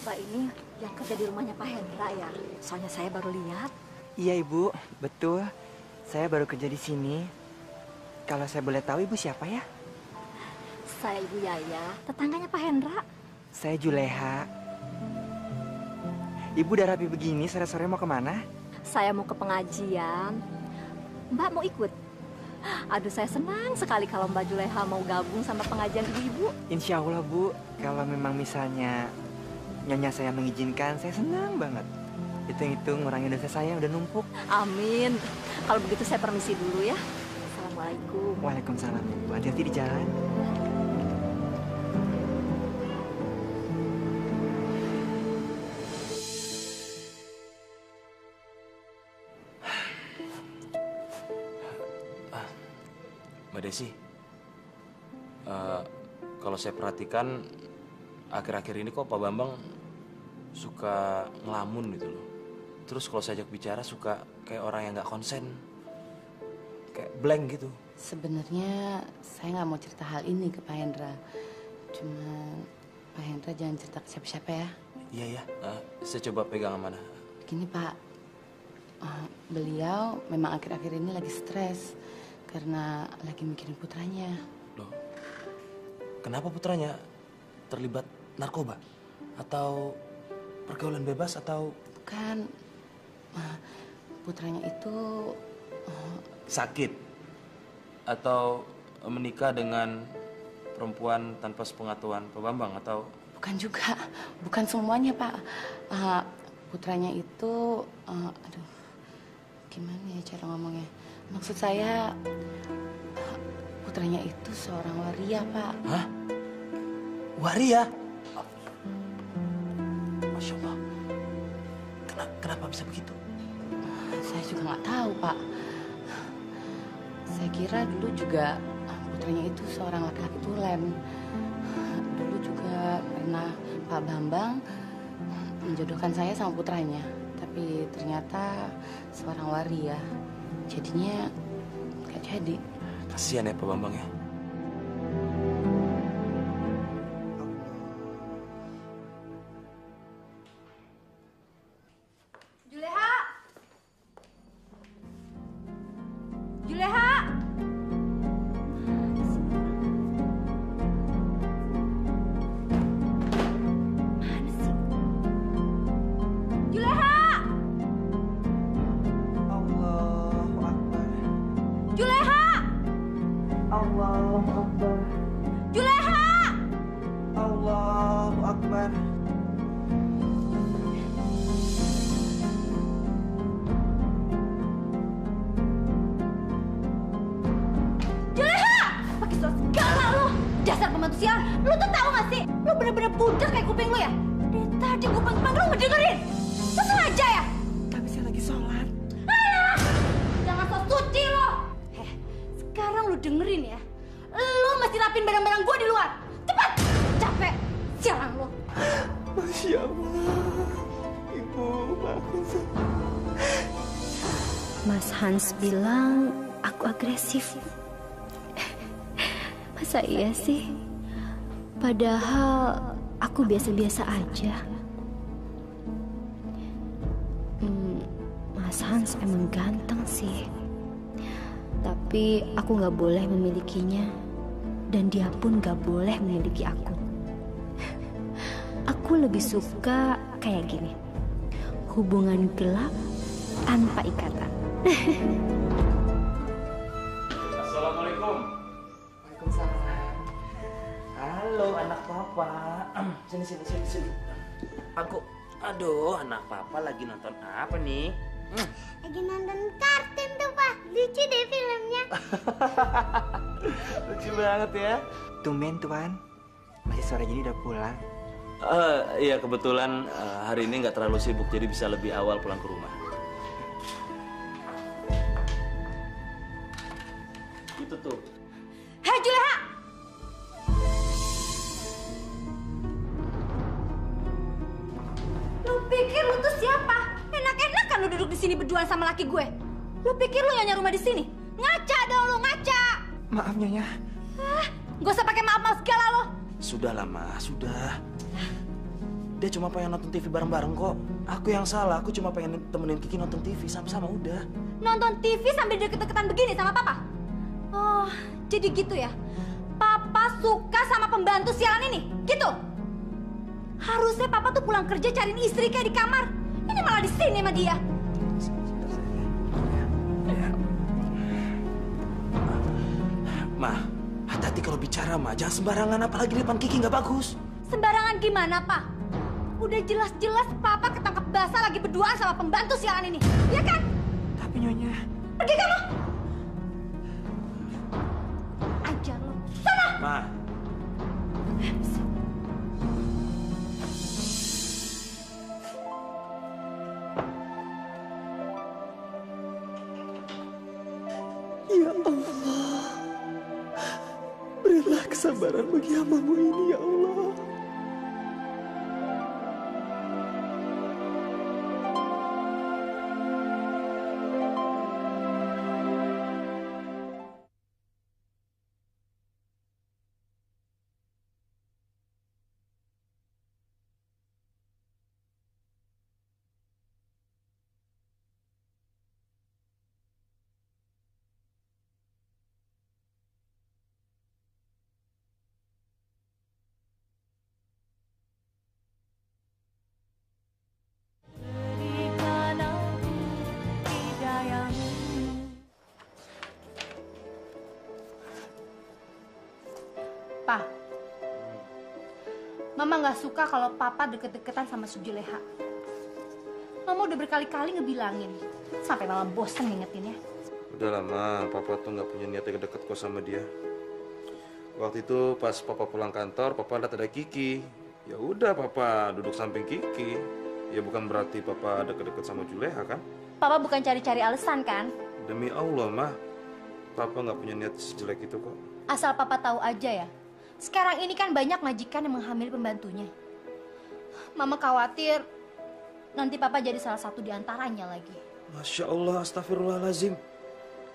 S14: Pak ini yang kerja di rumahnya Pak Hendra ya? Soalnya saya baru lihat.
S2: Iya, Ibu. Betul. Saya baru kerja di sini. Kalau saya boleh tahu Ibu siapa ya?
S14: Saya Ibu Yaya, tetangganya Pak Hendra.
S2: Saya Juleha. Ibu udah rapi begini, sore-sore mau kemana?
S14: Saya mau ke pengajian. Mbak mau ikut? Aduh, saya senang sekali kalau Mbak Juleha mau gabung sama pengajian ibu-ibu.
S2: Insya Allah, Bu. Kalau memang misalnya Nyonya saya mengizinkan, saya senang banget. Hitung-hitung ngurangin dosa saya udah numpuk.
S14: Amin. Kalau begitu saya permisi dulu ya. Assalamualaikum.
S2: Waalaikumsalam, Ibu. Hati-hati di jalan.
S6: Mbak Desi, kalau saya perhatikan akhir-akhir ini kok Pak Bambang suka ngelamun gitu loh. Terus kalau saya ajak bicara suka kayak orang yang nggak konsen, kayak blank gitu.
S3: Sebenarnya saya nggak mau cerita hal ini ke Pak Hendra. Cuma Pak Hendra jangan cerita ke siapa-siapa ya.
S6: Iya ya, saya coba pegang mana.
S3: Begini Pak, beliau memang akhir-akhir ini lagi stres karena lagi mikirin putranya.
S6: Loh, kenapa putranya terlibat narkoba? Atau pergaulan bebas atau...
S3: Bukan, putranya itu...
S6: sakit? Atau menikah dengan perempuan tanpa sepengetahuan Pak Bambang atau...
S3: Bukan juga, bukan semuanya Pak. Putranya itu... aduh, gimana ya cara ngomongnya? Maksud saya, putranya itu seorang waria, Pak.
S6: Hah? Waria? Masya Allah. Kenapa bisa begitu?
S3: Saya juga nggak tahu, Pak. Saya kira dulu juga putranya itu seorang laki-laki tulen. Dulu juga pernah Pak Bambang menjodohkan saya sama putranya. Tapi ternyata seorang waria. Jadinya nggak jadi.
S6: Kasihan ya Pak Bambang ya.
S7: Juleha! Juleha! Mana sih? Juleha!
S2: Allahu Akbar.
S7: Juleha!
S2: Allahu Akbar.
S7: Juleha!
S2: Allahu Akbar.
S7: Juleha! Pakai suara segala lo. Dasar pembantu sial. Lu tuh tahu gak sih? Lu bener-bener budak kayak kuping lu ya. Dari tadi gue panggil lu ngedengerin. Lu sengaja ya?
S2: Tapi saya lagi sholat.
S7: Ah! Jangan sok suci lo. Sekarang lu dengerin ya. Lu mesti rapin barang-barang gue di luar. Cepat! Capek. Sialan lo.
S2: Masya Allah. Ibu, maafin saya.
S10: Mas Hans bilang aku agresif. Masa iya sih? Padahal aku biasa-biasa aja. Mas Hans emang ganteng sih. Tapi aku nggak boleh memilikinya. Dan dia pun nggak boleh memiliki aku. Aku lebih suka kayak gini. Hubungan gelap tanpa ikatan.
S6: Assalamualaikum.
S2: Waalaikumsalam.
S5: Halo anak papa. Sini. Aduh, anak papa lagi nonton apa nih?
S8: Lagi nonton kartun tuh, Pak. Lucu deh filmnya.
S5: Lucu banget ya.
S2: Tumben, Tuan. Masih sore gini udah pulang.
S6: Iya kebetulan hari ini nggak terlalu sibuk jadi bisa lebih awal pulang ke rumah. Itu tuh.
S7: Hei Juleha! Lu pikir lu tuh siapa? Enak-enakan lu duduk di sini berduaan sama laki gue. Lu pikir lu nyonya rumah di sini? Ngaca dong lu, ngaca.
S2: Maaf, Nyonya.
S7: Gak usah pakai maaf-maaf segala lo.
S6: Sudah lah Ma, sudah. Dia cuma pengen nonton TV bareng-bareng kok. Aku yang salah, aku cuma pengen temenin Kiki nonton TV sama-sama udah.
S7: Nonton TV sambil deket-deketan begini sama papa? Oh, jadi gitu ya? Papa suka sama pembantu sialan ini? Gitu? Harusnya papa tuh pulang kerja cariin istri kayak di kamar. Ini malah di sini sama dia.
S6: Ma, hati-hati kalau bicara Ma, jangan sembarangan apalagi di depan Kiki nggak bagus.
S7: Sembarangan gimana, Pak? Udah jelas-jelas papa ketangkep basah lagi berduaan sama pembantu sialan ini. Ya kan?
S2: Tapi Nyonya...
S7: Pergi kamu! Ajar lo. Sana!
S6: Ma.
S2: Ya Allah, berilah kesabaran bagi hamba-Mu ini, ya Allah.
S7: Pa, Mama nggak suka kalau Papa deket-deketan sama si Juleha. Mama udah berkali-kali ngebilangin, sampai Mama bosen ngingetinnya.
S6: Udah lama, Papa tuh nggak punya niat deket kok sama dia. Waktu itu pas Papa pulang kantor, Papa lihat ada Kiki. Ya udah, Papa duduk samping Kiki. Ya bukan berarti Papa deket-deket sama Juleha kan?
S7: Papa bukan cari-cari alasan kan?
S6: Demi Allah, mah, Papa nggak punya niat sejelek itu kok.
S7: Asal Papa tahu aja ya. Sekarang ini kan banyak majikan yang menghamili pembantunya. Mama khawatir nanti Papa jadi salah satu di antaranya lagi.
S6: Masya Allah, astagfirullahaladzim.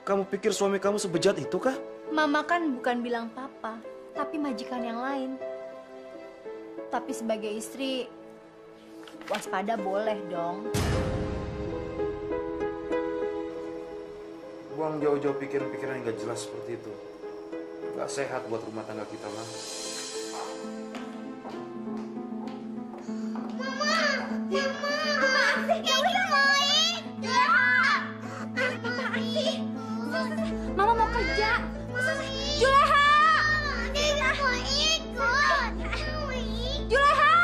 S6: Kamu pikir suami kamu sebejat itu kah?
S7: Mama kan bukan bilang Papa, tapi majikan yang lain. Tapi sebagai istri, waspada boleh dong.
S6: Buang jauh-jauh pikiran-pikiran yang gak jelas seperti itu. Gak sehat buat rumah tangga kita, Mah.
S7: Mama mau kerja. Juleha! Juleha!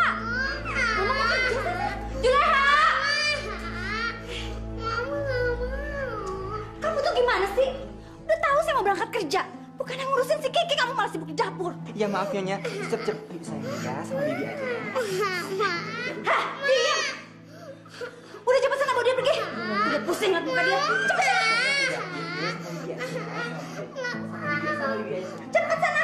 S7: Mama mau kerja. Juleha! Kamu tuh gimana sih? Udah tahu saya mau berangkat kerja. Bukan yang ngurusin si Kiki, kamu malah sibuk di dapur.
S2: Ya maaf Nyonya, cepet-cepet. Yuk sayang ya, sama Bibi aja.
S7: Hah, diam! Udah cepet sana, bawa dia pergi. Udah pusing liat muka dia. Cepet sana! Cepet sana!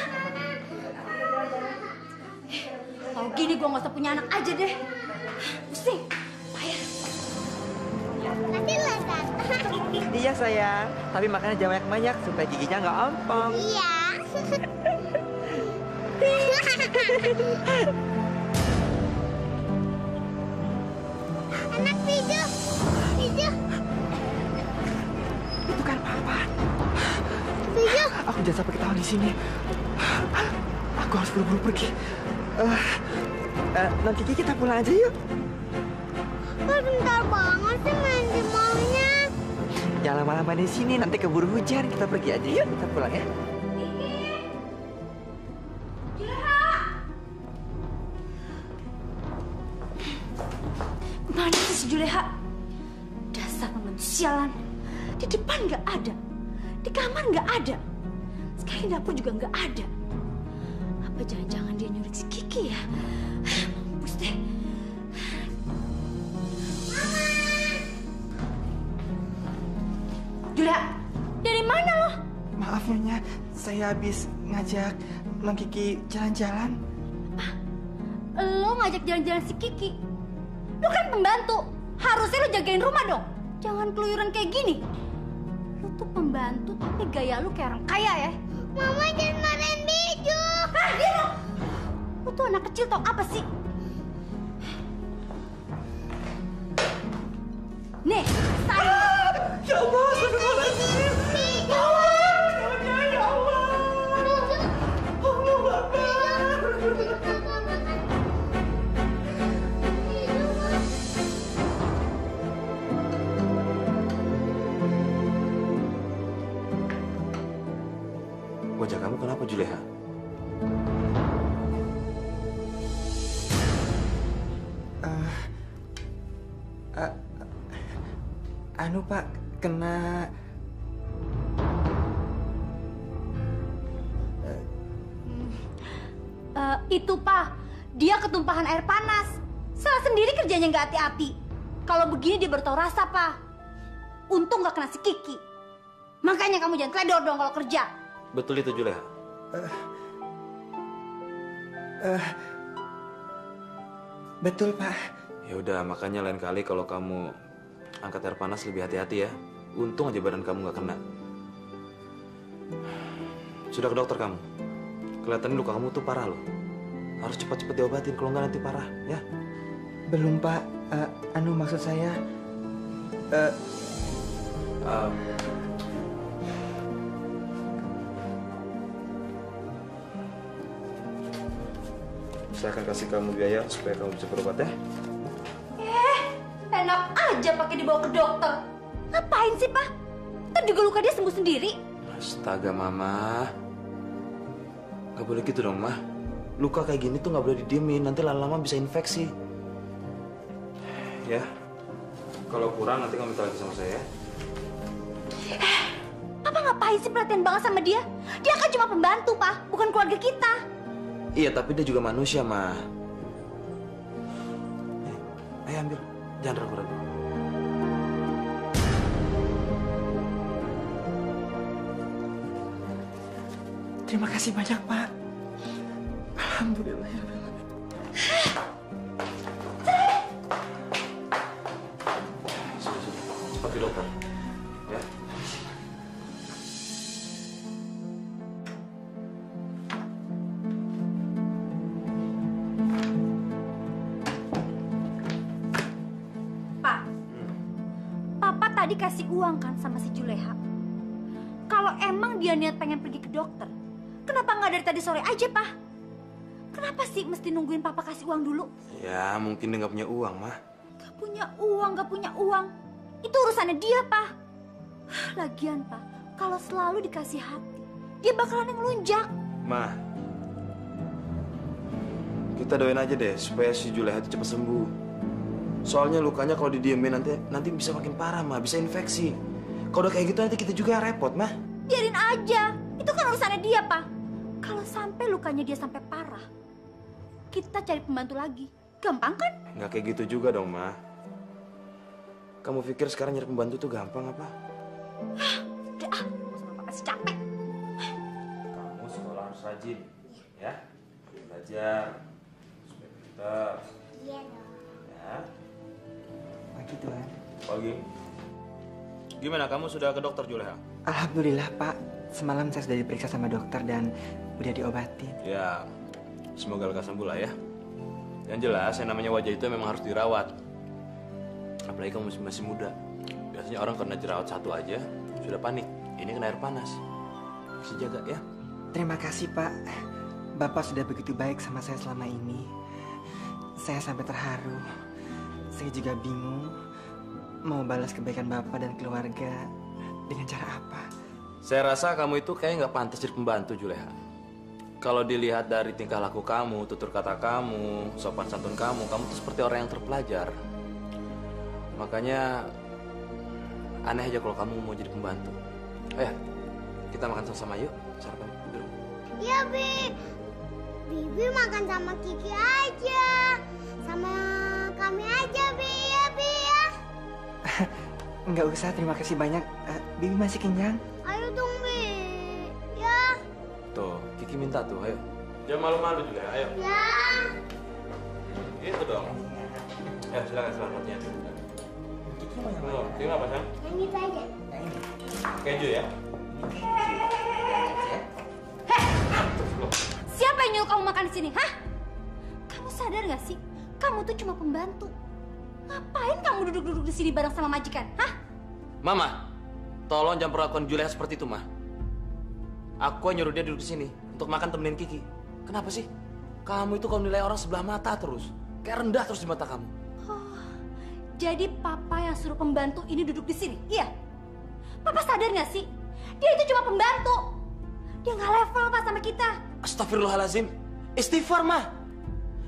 S7: Kalau gini gue gak usah punya anak aja deh. Pusing. Payah.
S2: Iya sayang, tapi makannya jangan banyak-banyak supaya giginya nggak ompong.
S8: Iya. Anak Pijo, Pijo.
S2: Itu kan Papa.
S8: Pijo.
S2: Aku jangan sampai ketahuan di sini. Aku harus buru-buru pergi. Nanti kita pulang aja yuk.
S8: Kok bentar banget sih main di mallnya?
S2: Jangan lama-lama di sini, nanti keburu hujan. Kita pergi aja yuk, kita pulang ya.
S7: Mana sih si Juleha? Dasar pembantu sialan. Di depan nggak ada, di kamar nggak ada, sekarang di dapur juga nggak ada. Apa jangan-jangan dia nyurik si Kiki ya? Mampus deh. Juleha, dari mana lo?
S2: Maaf Nyonya, saya habis ngajak Mang Kiki jalan-jalan.
S7: Lo ngajak jalan-jalan si Kiki? Lo kan pembantu, harusnya lo jagain rumah dong. Jangan keluyuran kayak gini. Lo tuh pembantu tapi gaya lo kayak orang kaya ya.
S8: Mama jangan marahin Biju.
S7: Hah, dia lo? Lo tuh anak kecil tau apa sih? Nih, saya.
S2: Ya Allah, astagfirullahaladzim. Ya Allah, ya Allah. Allah Akbar.
S6: Wajah kamu kenapa, Juleha?
S2: Anu Pak, kena...
S7: Itu Pak, dia ketumpahan air panas. Salah sendiri kerjanya nggak hati-hati. Kalau begini dia baru tahu rasa Pak. Untung nggak kena si Kiki. Makanya kamu jangan teledor dong kalau kerja.
S6: Betul itu Juleha?
S2: Betul Pak.
S6: Ya udah, makanya lain kali kalau kamu angkat air panas lebih hati-hati ya. Untung aja badan kamu nggak kena. Sudah ke dokter kamu? Kelihatannya luka kamu tuh parah loh. Harus cepat-cepat diobatin, kalau nggak nanti parah, ya?
S2: Belum Pak. Anu maksud saya...
S6: Saya akan kasih kamu biaya supaya kamu bisa berobat ya.
S7: Enak aja pakai dibawa ke dokter. Ngapain sih Pak? Ntar juga luka dia sembuh sendiri.
S6: Astaga Mama. Gak boleh gitu dong Mah. Luka kayak gini tuh gak boleh didiemin, nanti lama-lama bisa infeksi. Ya. Kalau kurang nanti kamu minta lagi sama saya ya.
S7: Papa ngapain sih perhatian banget sama dia? Dia kan cuma pembantu Pak, bukan keluarga kita.
S6: Iya, tapi dia juga manusia, Mah. Ayo ambil, jangan ragu-ragu.
S2: Terima kasih banyak, Pak. Alhamdulillah.
S6: Sudah. Cepat ke dokter. Ya.
S7: Pak, Papa tadi kasih uang kan sama si Juleha. Kalau emang dia niat pengen pergi ke dokter, kenapa nggak dari tadi sore aja, Pak? Kenapa sih mesti nungguin Papa kasih uang dulu?
S6: Ya, mungkin dia nggak punya uang, Mah.
S7: Gak punya uang. Itu urusannya dia, Pak. Lagian, Pak, kalau selalu dikasih hati, dia bakalan ngelunjak.
S6: Mah, kita doain aja deh supaya si Juleha itu cepat sembuh. Soalnya lukanya kalau didiemin nanti bisa makin parah, Mah. Bisa infeksi. Kalau udah kayak gitu nanti kita juga repot, Mah.
S7: Biarin aja. Itu kan urusannya dia, Pak. Kalau sampai lukanya dia sampai parah, kita cari pembantu lagi. Gampang kan?
S6: Nggak kayak gitu juga dong, Mah. Kamu pikir sekarang nyari pembantu tuh gampang apa?
S7: Udah ah, sama Papa sih capek.
S6: Kamu sekolah harus rajin, ya. Belajar supaya pintar.
S8: Iya dong.
S6: Ya.
S2: Pagi Tuhan.
S6: Pagi. Gimana, kamu sudah ke dokter, Juleha?
S2: Alhamdulillah, Pak. Semalam saya sudah diperiksa sama dokter dan udah diobatin.
S6: Ya, semoga lekas sembuh lah ya. Yang jelas, yang namanya wajah itu memang harus dirawat. Apalagi kamu masih muda. Biasanya orang kena jerawat satu aja, sudah panik. Ini kena air panas. Bisa jaga ya.
S2: Terima kasih, Pak. Bapak sudah begitu baik sama saya selama ini. Saya sampai terharu. Saya juga bingung mau balas kebaikan Bapak dan keluarga dengan cara apa.
S6: Saya rasa kamu itu kayak nggak pantas jadi pembantu, Juleha. Kalau dilihat dari tingkah laku kamu, tutur kata kamu, sopan santun kamu tuh seperti orang yang terpelajar. Makanya aneh aja kalau kamu mau jadi pembantu. Ayo, kita makan sama-sama yuk. Sarapan dulu.
S8: Iya, Bi. Bibi makan sama Kiki aja. Sama kami aja, Bi. Ya, Bi ya.
S2: Nggak usah, terima kasih banyak. Bibi masih kenyang.
S8: Ayo dong, Bi. Ya.
S6: Tuh, Kiki minta tuh, ayo. Jangan malu-malu juga, ayo.
S8: Ya.
S6: Gitu dong. Ya, silakan selamatnya. Kiki apa, Sayang?
S8: Yang itu aja.
S6: Keju ya?
S7: Siapa yang nyuruh kamu makan di sini, hah? Kamu sadar gak sih? Kamu tuh cuma pembantu. Ngapain kamu duduk-duduk di sini bareng sama majikan, hah?
S6: Mama, tolong jangan perlakuan Juleha seperti itu, Ma. Aku yang nyuruh dia duduk di sini untuk makan temenin Kiki. Kenapa sih? Kamu itu kalau nilai orang sebelah mata terus. Kayak rendah terus di mata kamu.
S7: Jadi Papa yang suruh pembantu ini duduk di sini, iya? Papa sadar gak sih? Dia itu cuma pembantu. Dia nggak level Pak sama kita.
S6: Astagfirullahaladzim. Istighfar, Ma.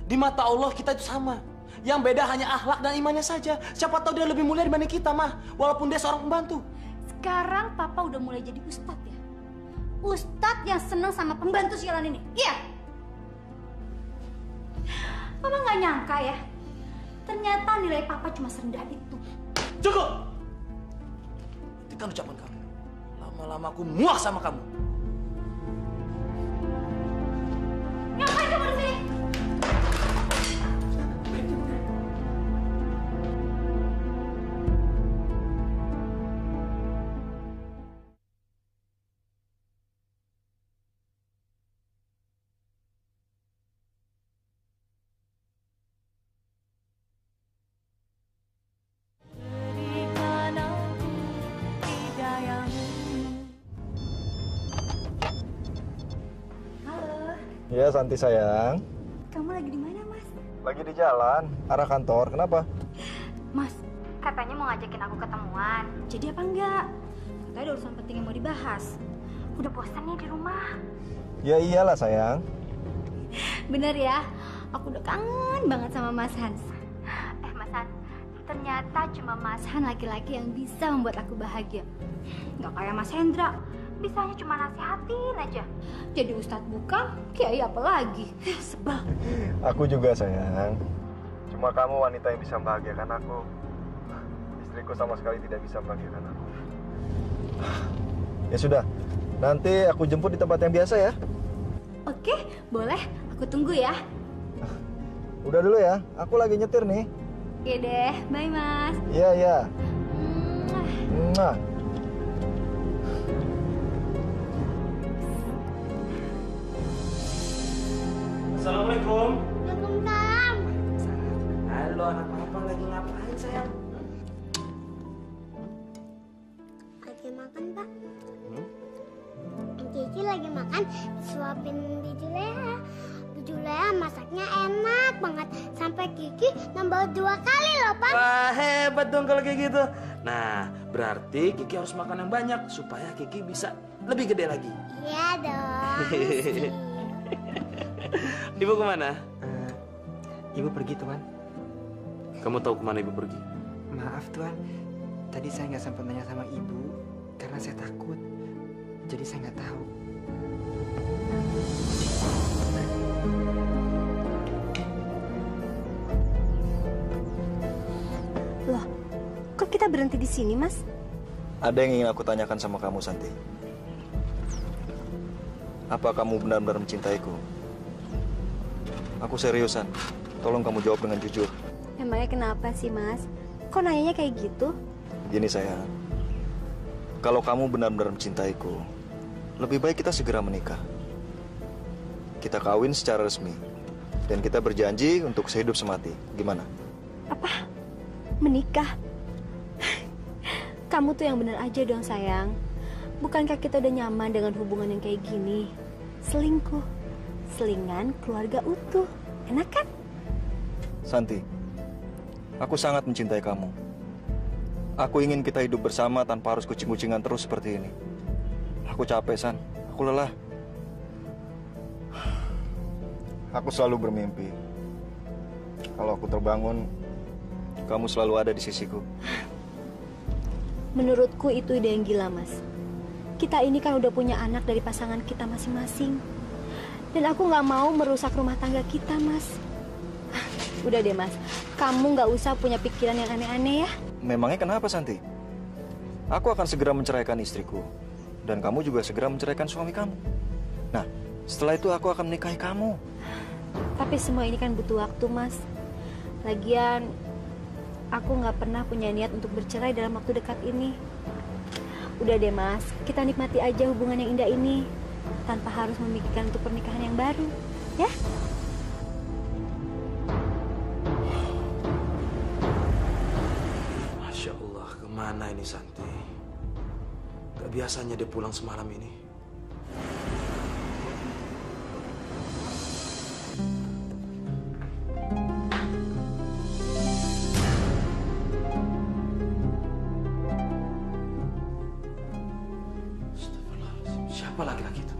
S6: Di mata Allah kita itu sama.
S15: Yang beda hanya akhlak dan imannya saja. Siapa tahu dia lebih mulia dibanding kita, mah. Walaupun dia seorang pembantu.
S7: Sekarang papa udah mulai jadi ustadz ya? Ustadz yang seneng sama pembantu sialan ini, iya? Mama nggak nyangka ya, ternyata nilai papa cuma serendah itu.
S15: Cukup! Hentikan ucapan kamu. Lama-lama aku muak sama kamu.
S7: Ngapain kamu di sini?
S11: Ya, Santi sayang.
S7: Kamu lagi di mana, Mas?
S11: Lagi di jalan, arah kantor. Kenapa?
S7: Mas, katanya mau ngajakin aku ketemuan. Jadi apa enggak? Katanya ada urusan penting yang mau dibahas. Udah bosan nih di rumah.
S11: Ya iyalah sayang.
S7: Bener ya, aku udah kangen banget sama Mas Hans. Mas Hans, ternyata cuma Mas Hans laki-laki yang bisa membuat aku bahagia. Nggak kayak Mas Hendra, bisanya cuma nasihatin aja. Jadi ustadz bukan, kiai apa lagi? Sebel.
S11: Aku juga sayang. Cuma kamu wanita yang bisa membahagiakan aku. Istriku sama sekali tidak bisa membahagiakan aku. Ya sudah, nanti aku jemput di tempat yang biasa ya.
S7: Oke, boleh. Aku tunggu ya.
S11: Udah dulu ya, aku lagi nyetir nih.
S7: Oke deh, bye Mas.
S11: Iya, iya. Mwah.
S15: Assalamualaikum.
S8: Waalaikumsalam.
S15: Halo, anak papa lagi ngapain sayang?
S8: Lagi makan, Pak. Kiki lagi makan, disuapin di Juleha. Bu Juleha masaknya enak banget. Sampai Kiki nambah 2 kali loh, Pak.
S15: Wah, hebat dong kalau kayak gitu. Nah, berarti Kiki harus makan yang banyak supaya Kiki bisa lebih gede lagi.
S8: Iya dong.
S6: Ibu kemana?
S2: Ibu pergi, Tuan.
S6: Kamu tahu kemana ibu pergi?
S2: Maaf, Tuan. Tadi saya nggak sempat nanya sama ibu karena saya takut. Jadi saya nggak tahu.
S14: Loh, kok kita berhenti di sini, Mas?
S11: Ada yang ingin aku tanyakan sama kamu, Santi. Apa kamu benar-benar mencintaiku? Aku seriusan. Tolong kamu jawab dengan jujur.
S14: Emangnya kenapa sih, Mas? Kok nanyanya kayak gitu?
S11: Gini sayang, kalau kamu benar-benar mencintaiku, lebih baik kita segera menikah. Kita kawin secara resmi, dan kita berjanji untuk sehidup semati. Gimana?
S14: Apa? Menikah? Kamu tuh yang benar aja dong, sayang. Bukankah kita udah nyaman dengan hubungan yang kayak gini? Selingkuh. Selingan keluarga utuh. Enak kan?
S11: Santi, aku sangat mencintai kamu. Aku ingin kita hidup bersama tanpa harus kucing-kucingan terus seperti ini. Aku capek, San. Aku lelah. Aku selalu bermimpi. Kalau aku terbangun, kamu selalu ada di sisiku.
S14: Menurutku itu ide yang gila, Mas. Kita ini kan udah punya anak dari pasangan kita masing-masing. Dan aku nggak mau merusak rumah tangga kita, Mas. Udah deh, Mas. Kamu nggak usah punya pikiran yang aneh-aneh ya.
S11: Memangnya kenapa, Santi? Aku akan segera menceraikan istriku. Dan kamu juga segera menceraikan suami kamu. Nah, setelah itu aku akan menikahi kamu.
S14: Tapi semua ini kan butuh waktu, Mas. Lagian, aku nggak pernah punya niat untuk bercerai dalam waktu dekat ini. Udah deh, Mas. Kita nikmati aja hubungan yang indah ini. Tanpa harus memikirkan untuk pernikahan yang baru. Ya?
S6: Masya Allah, kemana ini Santi? Gak biasanya dia pulang semalam ini. Astagfirullahaladzim, siapa laki-laki itu?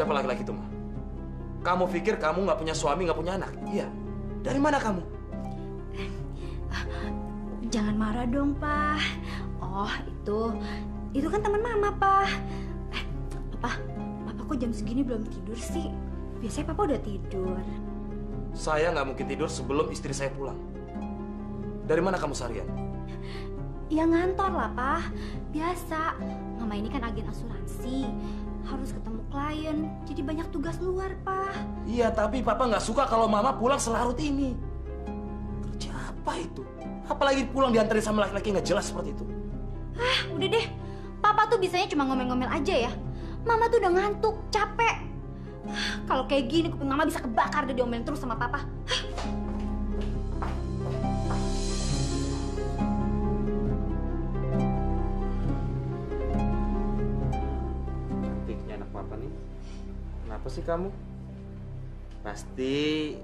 S6: Siapa laki-laki itu, Ma? Kamu pikir kamu nggak punya suami, nggak punya anak? Iya. Dari mana kamu?
S14: Jangan marah dong, Pak. Oh, itu kan teman Mama, Pak. Papa kok jam segini belum tidur sih? Biasanya Papa udah tidur.
S6: Saya nggak mungkin tidur sebelum istri saya pulang. Dari mana kamu seharian?
S14: Ya ngantor lah, Pak. Biasa. Mama ini kan agen asuransi. Harus ketemu klien. Jadi banyak tugas luar, Pak.
S6: Iya, tapi Papa nggak suka kalau Mama pulang selarut ini. Kerja apa itu? Apalagi pulang diantarin sama laki-laki nggak jelas seperti itu.
S14: Udah deh. Papa tuh bisanya cuma ngomel-ngomel aja ya. Mama tuh udah ngantuk, capek. Kalau kayak gini kuping Mama bisa kebakar deh diomelin terus sama Papa.
S6: Cantiknya anak Papa nih. Kenapa sih kamu? Pasti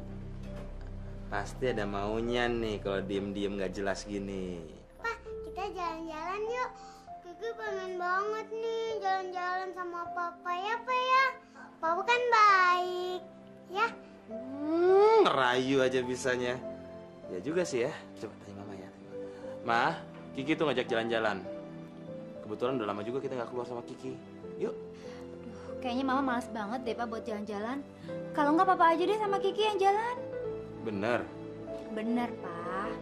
S6: ada maunya nih kalau diem-diem nggak jelas gini.
S8: Pak, kita jalan-jalan yuk. Kiki pengen banget nih jalan-jalan sama Papa ya, Pak ya. Papa kan baik, ya.
S6: Ngerayu aja bisanya. Ya juga sih ya. Coba tanya Mama ya. Ma, Kiki tuh ngajak jalan-jalan. Kebetulan udah lama juga kita nggak keluar sama Kiki. Yuk.
S14: Kayaknya Mama malas banget deh, Pak, buat jalan-jalan. Kalau nggak Papa aja deh sama Kiki yang jalan.
S6: Bener.
S14: Bener, Pak.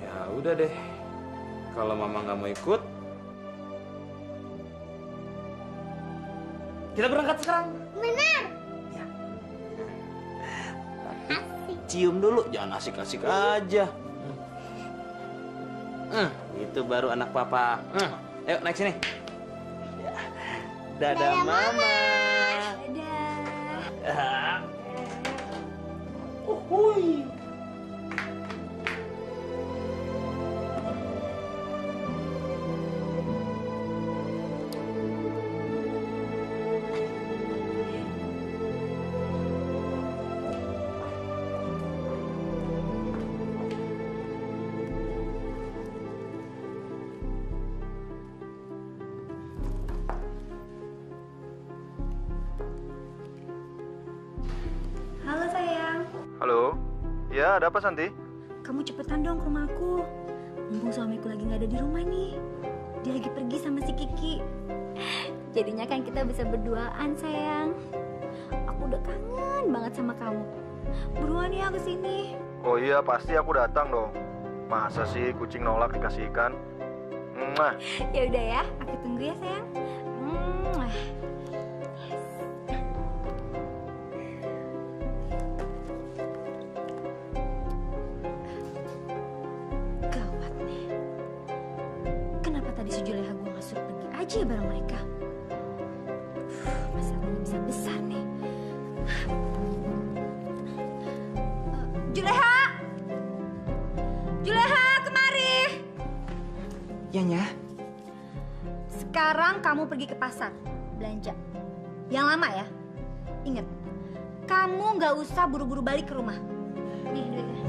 S6: Ya udah deh. Kalau Mama nggak mau ikut, kita berangkat sekarang.
S8: Benar.
S6: Cium dulu, jangan asik-asik aja. Itu baru anak Papa. Ayo naik sini. Dadah, Mama.
S14: Dadah.
S6: Uhuy.
S14: Halo sayang.
S11: Halo, ya ada apa Santi?
S14: Kamu cepetan dong ke rumahku. Mumpung suamiku lagi nggak ada di rumah nih. Dia lagi pergi sama si Kiki. Jadinya kan kita bisa berduaan sayang. Aku udah kangen banget sama kamu. Buruan ya ke sini.
S11: Oh iya, pasti aku datang dong. Masa sih kucing nolak dikasih ikan? Mwah.
S14: Ya udah ya, aku tunggu ya sayang. Gawat nih. Kenapa tadi si Juleha gue nggak suruh pergi aja ya bareng mereka? Masalahnya bisa besar nih. Juleha! Juleha, kemari!
S2: Ya, Nya.
S14: Sekarang kamu pergi ke pasar, belanja. Yang lama ya. Ingat, kamu nggak usah buru-buru balik ke rumah. Nih, duitnya.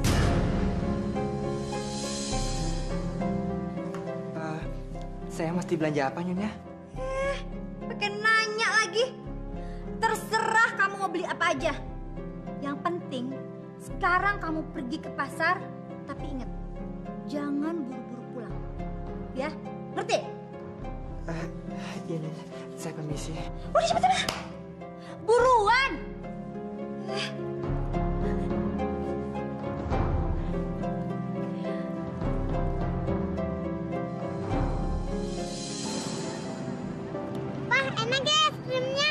S2: Saya mesti belanja apa, Nyonya?
S14: Pakai nanya lagi. Terserah kamu mau beli apa aja. Yang penting, sekarang kamu pergi ke pasar, tapi ingat, jangan buru-buru pulang. Ya, ngerti?
S2: Iya, Nyonya. Saya permisi.
S14: Udah cepet-cepet. Buruan.
S8: Pak, enak ya es krimnya?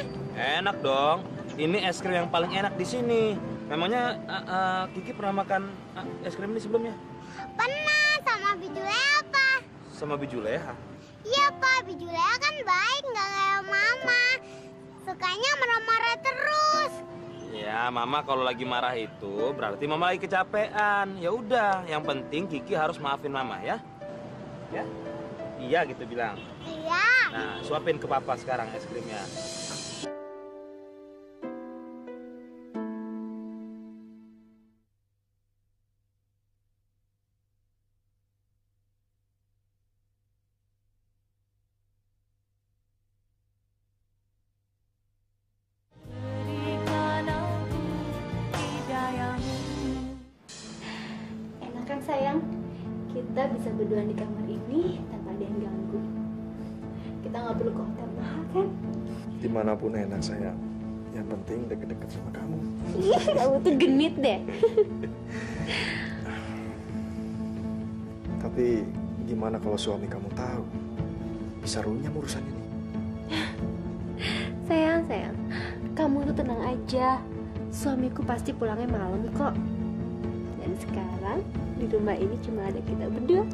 S6: Enak dong. Ini es krim yang paling enak di sini. Memangnya Kiki pernah makan es krim ini sebelumnya?
S8: Pernah, sama Bijuleha, Pak.
S6: Sama Bijuleha?
S8: Iya, Pak. Bijuleha kan baik, nggak kayak Mama. Sukanya marah-marah terus.
S6: Ya, Mama kalau lagi marah itu berarti Mama lagi kecapean. Ya udah, yang penting Kiki harus maafin Mama ya. Ya? Iya gitu bilang.
S8: Iya.
S6: Nah, suapin ke Papa sekarang es krimnya.
S14: kita bisa berdua di kamar ini tanpa ada yang ganggu. Kita nggak perlu ke hotel mahal kan?
S11: Dimanapun enak sayang. Yang penting deket-deket sama kamu.
S14: Ih, kamu tuh genit deh.
S11: Tapi gimana kalau suami kamu tahu? Bisa runyam urusan ini.
S14: Sayang, kamu tuh tenang aja. Suamiku pasti pulangnya malam kok. Dan sekarang di rumah ini cuma ada kita berdua.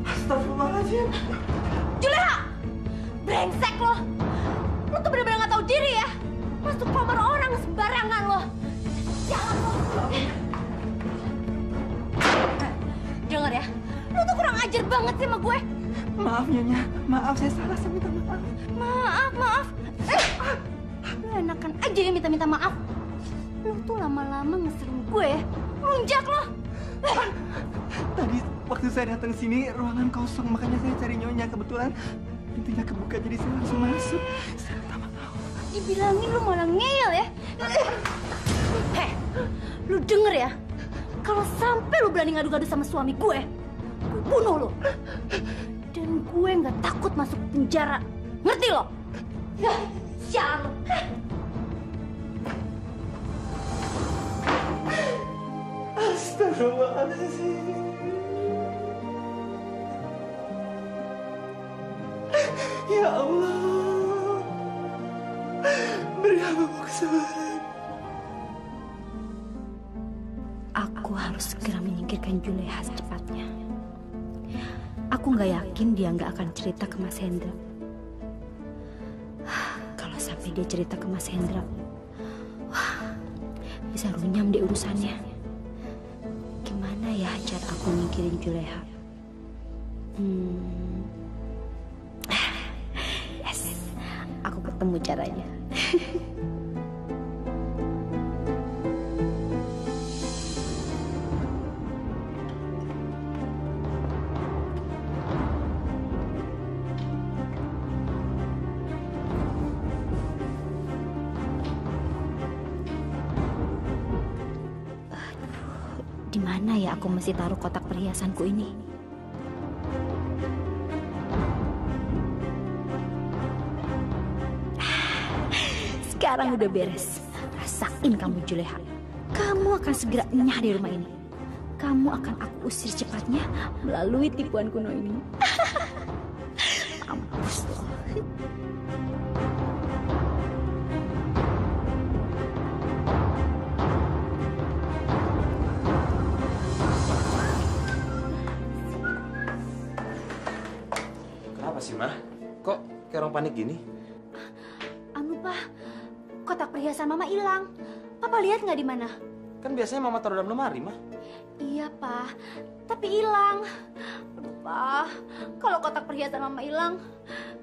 S2: Astagfirullahaladzim.
S7: Juleha! Brengsek lo! Lo tuh bener-bener gak tahu diri ya? Masuk kamar orang sembarangan lo. Jangan lo. Dengar ya, lo tuh kurang ajar banget sih sama gue.
S2: Maaf Nyonya, maaf saya salah, saya minta maaf.
S7: Maaf. Lo enakan aja ya minta maaf. Lo tuh lama-lama ngeselin gue ya. Lunjak lo.
S2: Tadi waktu saya datang sini ruangan kosong, makanya saya cari Nyonya. Kebetulan pintunya kebuka jadi saya langsung masuk. Saya minta maaf.
S7: Dibilangin lu malah ngeyel ya. Heh, lu denger ya. Kalau sampai lu berani ngadu-ngadu sama suami gue bunuh lu. Dan gue nggak takut masuk penjara. Ngerti lo? Sialan lu.
S2: Astagfirullahaladzim. Ya Allah, beri hambamu kesabaran.
S14: Aku harus segera menyingkirkan Juleha secepatnya. Aku nggak yakin dia nggak akan cerita ke Mas Hendra. Kalau sampai dia cerita ke Mas Hendra, wah, bisa runyam deh urusannya. Gimana ya cara aku nyingkirin Juleha? Yes, aku ketemu caranya. Di mana ya aku mesti taruh kotak perhiasanku ini? Sekarang udah beres. Rasain kamu Juleha. Kamu akan segera enyah di rumah ini. Kamu akan aku usir cepatnya melalui tipuan kuno ini. Mampus loh.
S6: Kenapa sih, Mah? Kok kayak orang panik gini?
S7: Anu, Pak. Kotak perhiasan Mama hilang. Papa lihat nggak di mana?
S6: Kan biasanya Mama taruh dalam lemari, Mah.
S7: Iya, Pak. Tapi hilang. Aduh, Pak. Kalau kotak perhiasan Mama hilang,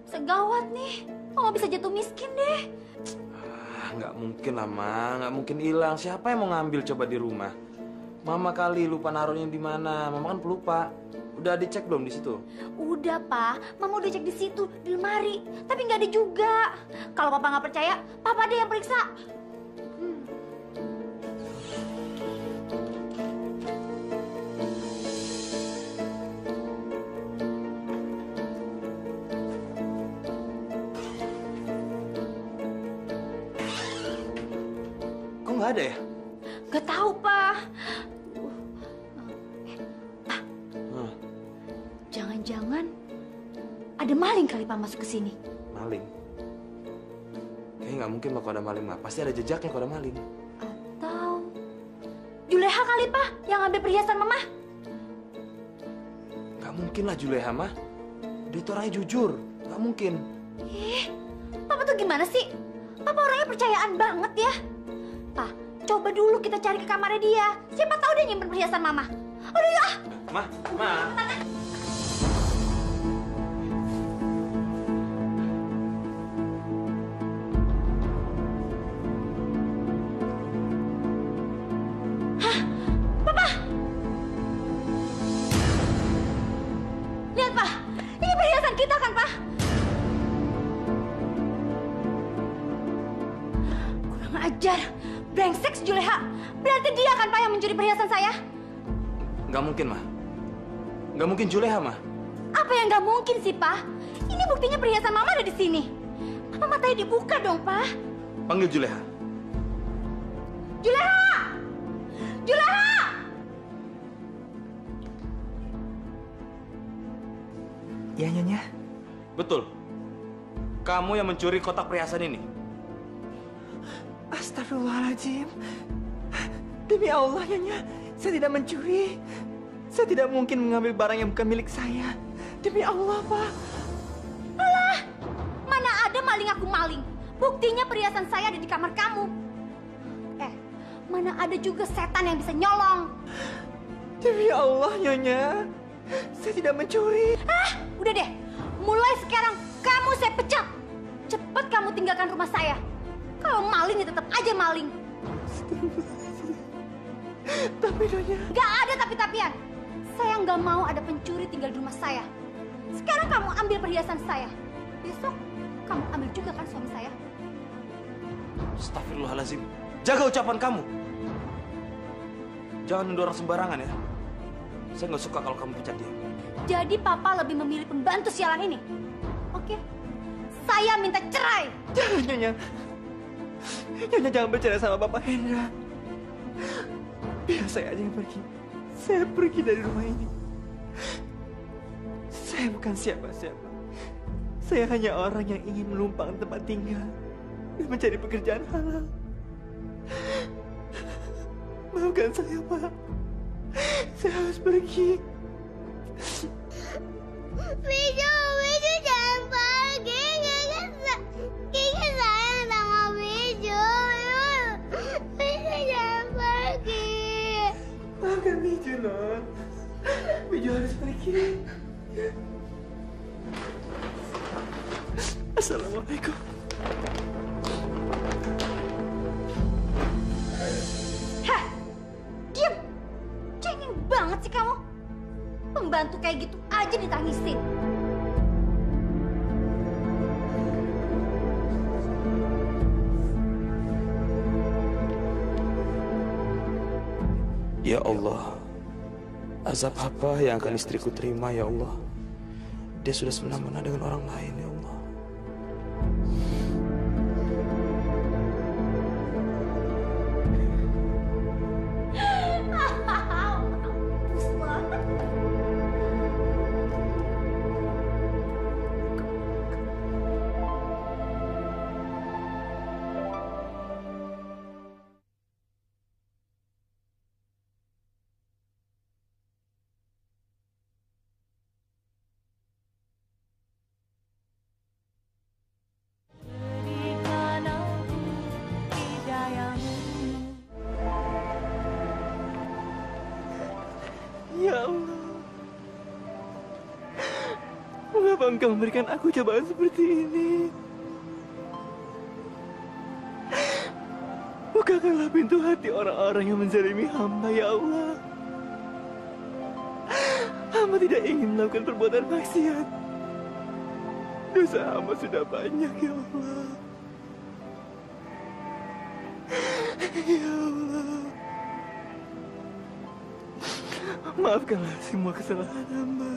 S7: bisa gawat nih. Mama bisa jatuh miskin deh.
S6: Nggak mungkin lah, Ma. Nggak mungkin hilang. Siapa yang mau ngambil coba di rumah? Mama kali lupa naruhnya di mana. Mama kan pelupa. Udah dicek belum di situ?
S7: Udah, Pak. Mama udah cek di situ, di lemari. Tapi nggak ada juga. Kalau Papa nggak percaya, Papa deh yang periksa.
S6: Kok nggak ada ya?
S7: Gak tahu, Pak. Jangan-jangan ada maling kali Pak masuk ke sini.
S6: Maling? Kayaknya nggak mungkin loh kalau ada maling, Mah. Pasti ada jejaknya kalau ada maling.
S7: Atau Juleha kali, Pak, yang ambil perhiasan Mama.
S6: Nggak mungkin lah Juleha, Mah. Dia tuh orangnya jujur. Nggak mungkin.
S7: Papa tuh gimana sih? Papa orangnya percayaan banget ya. Pak, coba dulu kita cari ke kamarnya dia. Siapa tahu dia nyimpen perhiasan Mama. Aduh ya.
S6: Mah.
S7: Lihat, Pak. Ini perhiasan kita kan, Pak? Kurang ajar. mencuri perhiasan saya?
S6: Nggak mungkin, Ma. Nggak mungkin Juleha, Ma.
S7: Apa yang nggak mungkin sih, Pak? Ini buktinya perhiasan Mama ada di sini. Mama matanya dibuka dong, Pak.
S6: Panggil Juleha.
S7: Juleha! Juleha!
S2: Ya, Nyonya.
S6: Betul. Kamu yang mencuri kotak perhiasan ini.
S2: Astagfirullahaladzim. Demi Allah, Nyonya, saya tidak mencuri. Saya tidak mungkin mengambil barang yang bukan milik saya. Demi Allah, Pak.
S7: Alah, mana ada maling aku maling. Buktinya perhiasan saya ada di kamar kamu. Mana ada juga setan yang bisa nyolong.
S2: Demi Allah, Nyonya, saya tidak mencuri.
S7: Udah deh. Mulai sekarang kamu saya pecat. Cepat kamu tinggalkan rumah saya. Kalau maling ya tetap aja maling.
S2: Tapi Nyonya,
S7: gak ada tapi-tapian. Saya nggak mau ada pencuri tinggal di rumah saya. Sekarang kamu ambil perhiasan saya. Besok kamu ambil juga kan suami saya.
S6: Astagfirullahaladzim. Jaga ucapan kamu. Jangan nuduh orang sembarangan ya. Saya nggak suka kalau kamu pecat dia.
S7: Jadi Papa lebih memilih pembantu sialan ini. Oke? Saya minta cerai.
S2: Jangan, Nyonya. Nyonya jangan bercerai sama Bapak Hendra. Biar saya aja yang pergi. Saya pergi dari rumah ini. Saya bukan siapa-siapa. Saya hanya orang yang ingin menumpang tempat tinggal dan mencari pekerjaan halal. Maafkan saya, Pak. Saya harus pergi.
S8: Bijo jangan pergi. Kiki sayang sama Bijo. Bijo jangan pergi.
S2: Maafkan Bijo, Non. Bijo harus pergi. Assalamualaikum.
S7: Hah? Diam. Cengeng banget sih kamu. Pembantu kayak gitu aja ditangisin.
S6: Ya Allah, azab apa yang akan istriku terima ya Allah? Dia sudah semena-mena dengan orang lain ya Allah.
S2: Ya Allah, mengapa Engkau memberikan aku cobaan seperti ini? Bukakanlah pintu hati orang-orang yang menzalimi hamba, ya Allah. Hamba tidak ingin melakukan perbuatan maksiat. Dosa hamba sudah banyak, ya Allah. Ya Allah. Maafkanlah semua kesalahan hamba.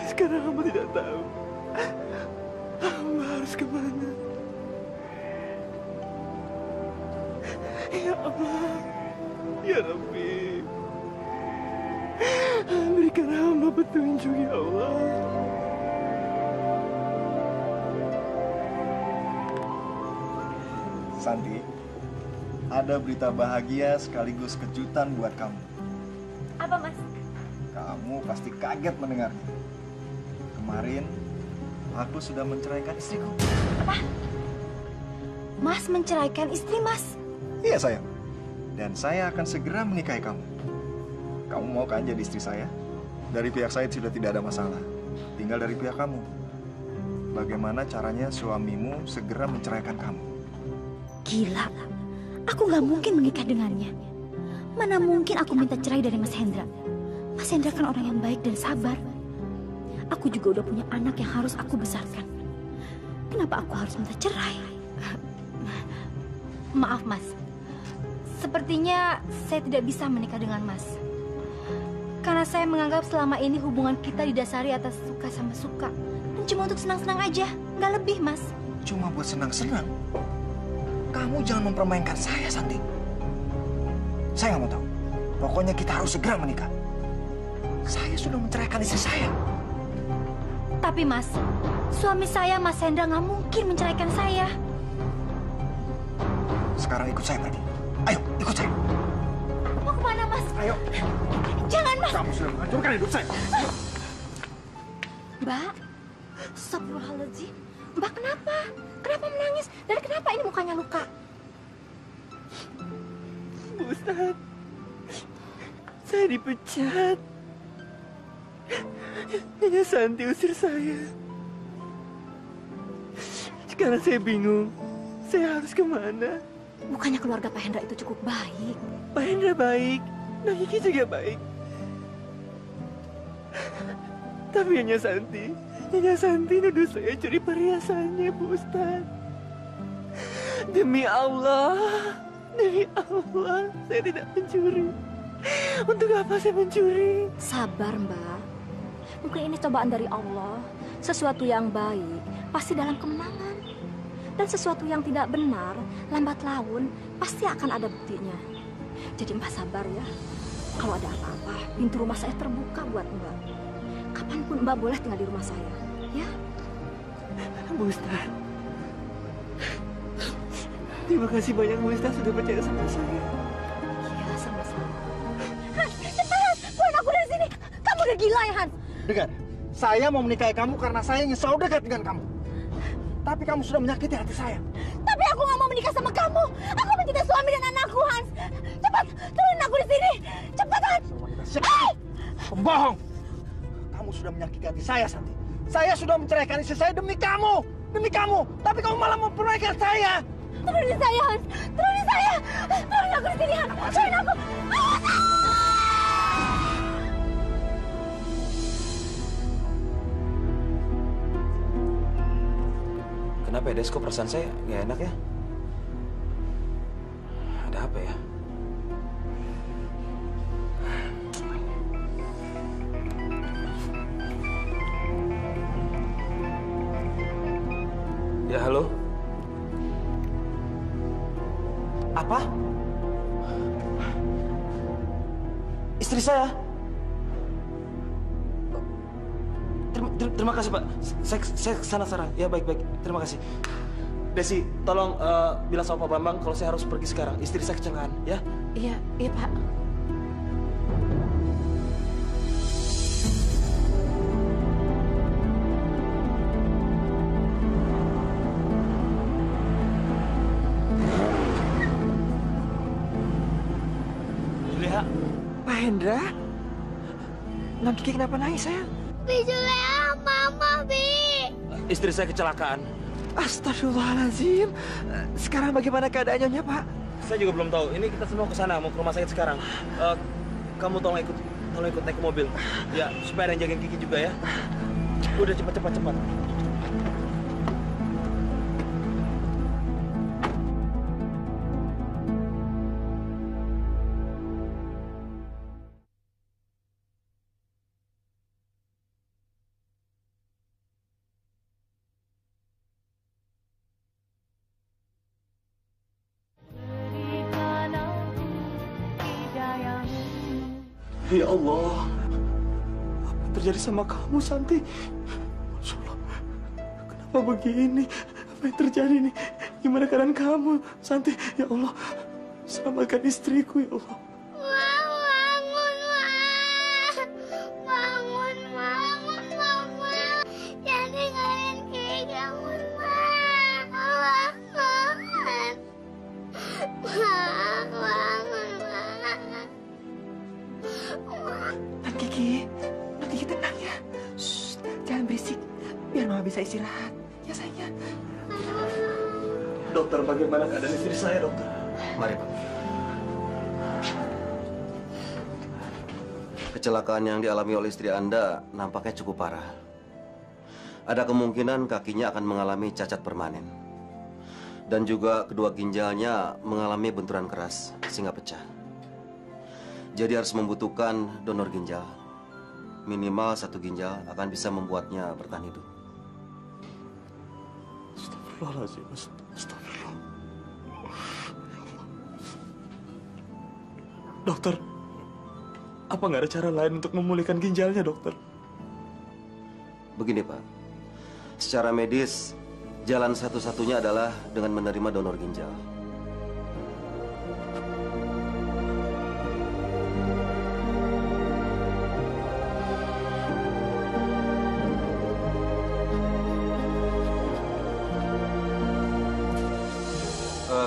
S2: Sekarang hamba tidak tahu hamba harus kemana. Ya Allah, ya Rabbi, berikan hamba petunjuk ya Allah.
S11: Santi, ada berita bahagia sekaligus kejutan buat kamu.
S14: Apa, Mas?
S11: Kamu pasti kaget mendengarnya. Kemarin, aku sudah menceraikan istriku.
S14: Apa? Mas menceraikan istri Mas?
S11: Iya, sayang. Dan saya akan segera menikahi kamu. Kamu mau kan jadi istri saya? Dari pihak saya sudah tidak ada masalah. Tinggal dari pihak kamu. Bagaimana caranya suamimu segera menceraikan kamu?
S14: Gila, aku nggak mungkin menikah dengannya. Mana mungkin aku minta cerai dari Mas Hendra. Mas Hendra kan orang yang baik dan sabar. Aku juga udah punya anak yang harus aku besarkan. Kenapa aku harus minta cerai? Maaf, Mas. Sepertinya saya tidak bisa menikah dengan Mas. Karena saya menganggap selama ini hubungan kita didasari atas suka sama suka. Dan cuma untuk senang-senang aja, nggak lebih, Mas.
S11: Cuma buat senang-senang? Kamu jangan mempermainkan saya, Santi. Saya nggak mau tahu. Pokoknya kita harus segera menikah. Saya sudah menceraikan istri saya.
S14: Tapi Mas, suami saya, Mas Hendra, nggak mungkin menceraikan saya.
S11: Sekarang ikut saya pergi. Ayo, ikut saya.
S14: Mau kemana, Mas?
S11: Ayo.
S14: Jangan, Mas.
S11: Kamu sudah menghancurkan hidup saya.
S14: Mbak, astagfirullahaladzim. Mbak, kenapa? Kenapa menangis? Dan kenapa ini mukanya luka?
S2: Bu Ustaz, saya dipecat. Nyonya Santi usir saya. Sekarang saya bingung. Saya harus kemana?
S14: Bukannya keluarga Pak Hendra itu cukup baik?
S2: Pak Hendra baik, Nah Kiki juga baik. Tapi Nyonya Santi nuduh saya curi perhiasannya, Bu Ustaz. Demi Allah, saya tidak mencuri. Untuk apa saya mencuri?
S14: Sabar, Mbak. Mungkin ini cobaan dari Allah. Sesuatu yang baik pasti dalam kemenangan. Dan sesuatu yang tidak benar, lambat laun, pasti akan ada buktinya. Jadi Mbak sabar ya. Kalau ada apa-apa, pintu rumah saya terbuka buat Mbak. Kapanpun Mbak boleh tinggal di rumah saya, ya?
S2: Bu Ustaz, terima kasih banyak Bu Ustaz sudah percaya sama saya.
S14: Iya, sama-sama. Hans, cepat! Keluarin aku dari sini! Kamu udah gila ya, Hans?
S11: Dengar, saya mau menikahi kamu karena saya ingin selalu dekat dengan kamu. Tapi kamu sudah menyakiti hati saya.
S14: Tapi aku nggak mau menikah sama kamu. Aku mencintai suami dan anakku, Hans. Cepat, turunin aku di sini. Cepat, Hans.
S11: Pembohong. Kamu sudah menyakiti hati saya, Santi. Saya sudah menceraikan istri saya demi kamu. Demi kamu. Tapi kamu malah mempermainkan saya.
S14: Turunin saya, Hans. Turunin saya. Turunin aku di sini, Hans. Turunin aku.
S6: Kenapa ya, Des? Kok perasaan saya nggak enak ya? Ada apa ya? Ya, halo? Apa? Istri saya? Terima kasih, Pak. Saya kesana sekarang. Ya, baik-baik. Terima kasih. Desi, tolong bilang sama Pak Bambang kalau saya harus pergi sekarang. Istri saya kecelakaan, ya?
S3: Iya, Pak.
S6: Julia.
S2: Pak Hendra? Non Kiki kenapa nangis, sayang?
S8: Bi Juleha, Mama, Bi.
S6: Istri saya kecelakaan.
S2: Astagfirullahaladzim. Sekarang bagaimana keadaannya, Pak?
S6: Saya juga belum tahu. Ini kita semua ke sana, mau ke rumah sakit sekarang. Kamu tolong ikut naik ke mobil. Ya, supaya ada yang jagain Kiki juga ya. Udah cepat.
S2: Ya Allah, apa yang terjadi sama kamu, Santi? Masya Allah, kenapa begini? Apa yang terjadi nih? Gimana keadaan kamu, Santi? Ya Allah, selamatkan istriku, ya Allah.
S8: Bangun, Mama. Jangan tinggalin Kiki, bangun, Ma. Allah, bangun. Bangun, Ma.
S2: Nanti Kiki tenang ya. Shh, jangan berisik, biar Mama bisa istirahat. Ya sayangnya. Dokter, bagaimana keadaan istri saya, dokter?
S16: Mari, Pak. Kecelakaan yang dialami oleh istri Anda nampaknya cukup parah. Ada kemungkinan kakinya akan mengalami cacat permanen. Dan juga kedua ginjalnya mengalami benturan keras sehingga pecah. Jadi harus membutuhkan donor ginjal. Minimal 1 ginjal akan bisa membuatnya bertahan hidup.
S11: Astagfirullahaladzim, astagfirullah. Dokter, apa nggak ada cara lain untuk memulihkan ginjalnya, dokter?
S16: Begini, Pak. Secara medis, jalan satu-satunya adalah dengan menerima donor ginjal.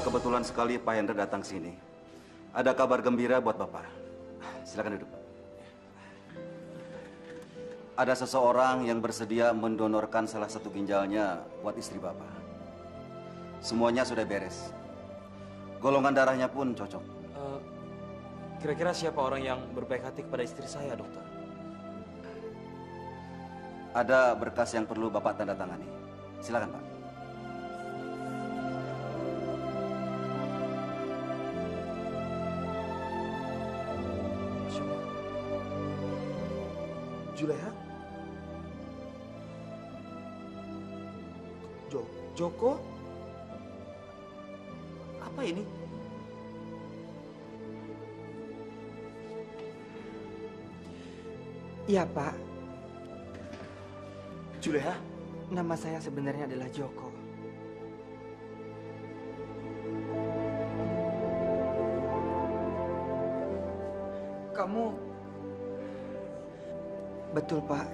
S16: Kebetulan sekali Pak Hendra datang sini. Ada kabar gembira buat Bapak. Silakan duduk. Ada seseorang yang bersedia mendonorkan salah satu ginjalnya buat istri Bapak. Semuanya sudah beres. Golongan darahnya pun cocok.
S6: Kira-kira siapa orang yang berbaik hati kepada istri saya, dokter?
S16: Ada berkas yang perlu Bapak tanda tangani. Silakan, Pak.
S11: Juleha? Joko? Apa ini?
S2: Iya, Pak.
S11: Juleha?
S2: Nama saya sebenarnya adalah Joko. Kamu... Betul, Pak.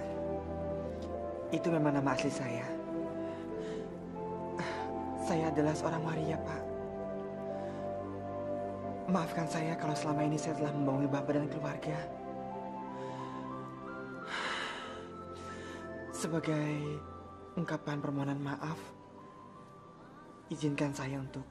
S2: Itu memang nama asli saya. Saya adalah seorang waria, Pak. Maafkan saya kalau selama ini saya telah membohongi Bapak dan keluarga. Sebagai ungkapan permohonan maaf, izinkan saya untuk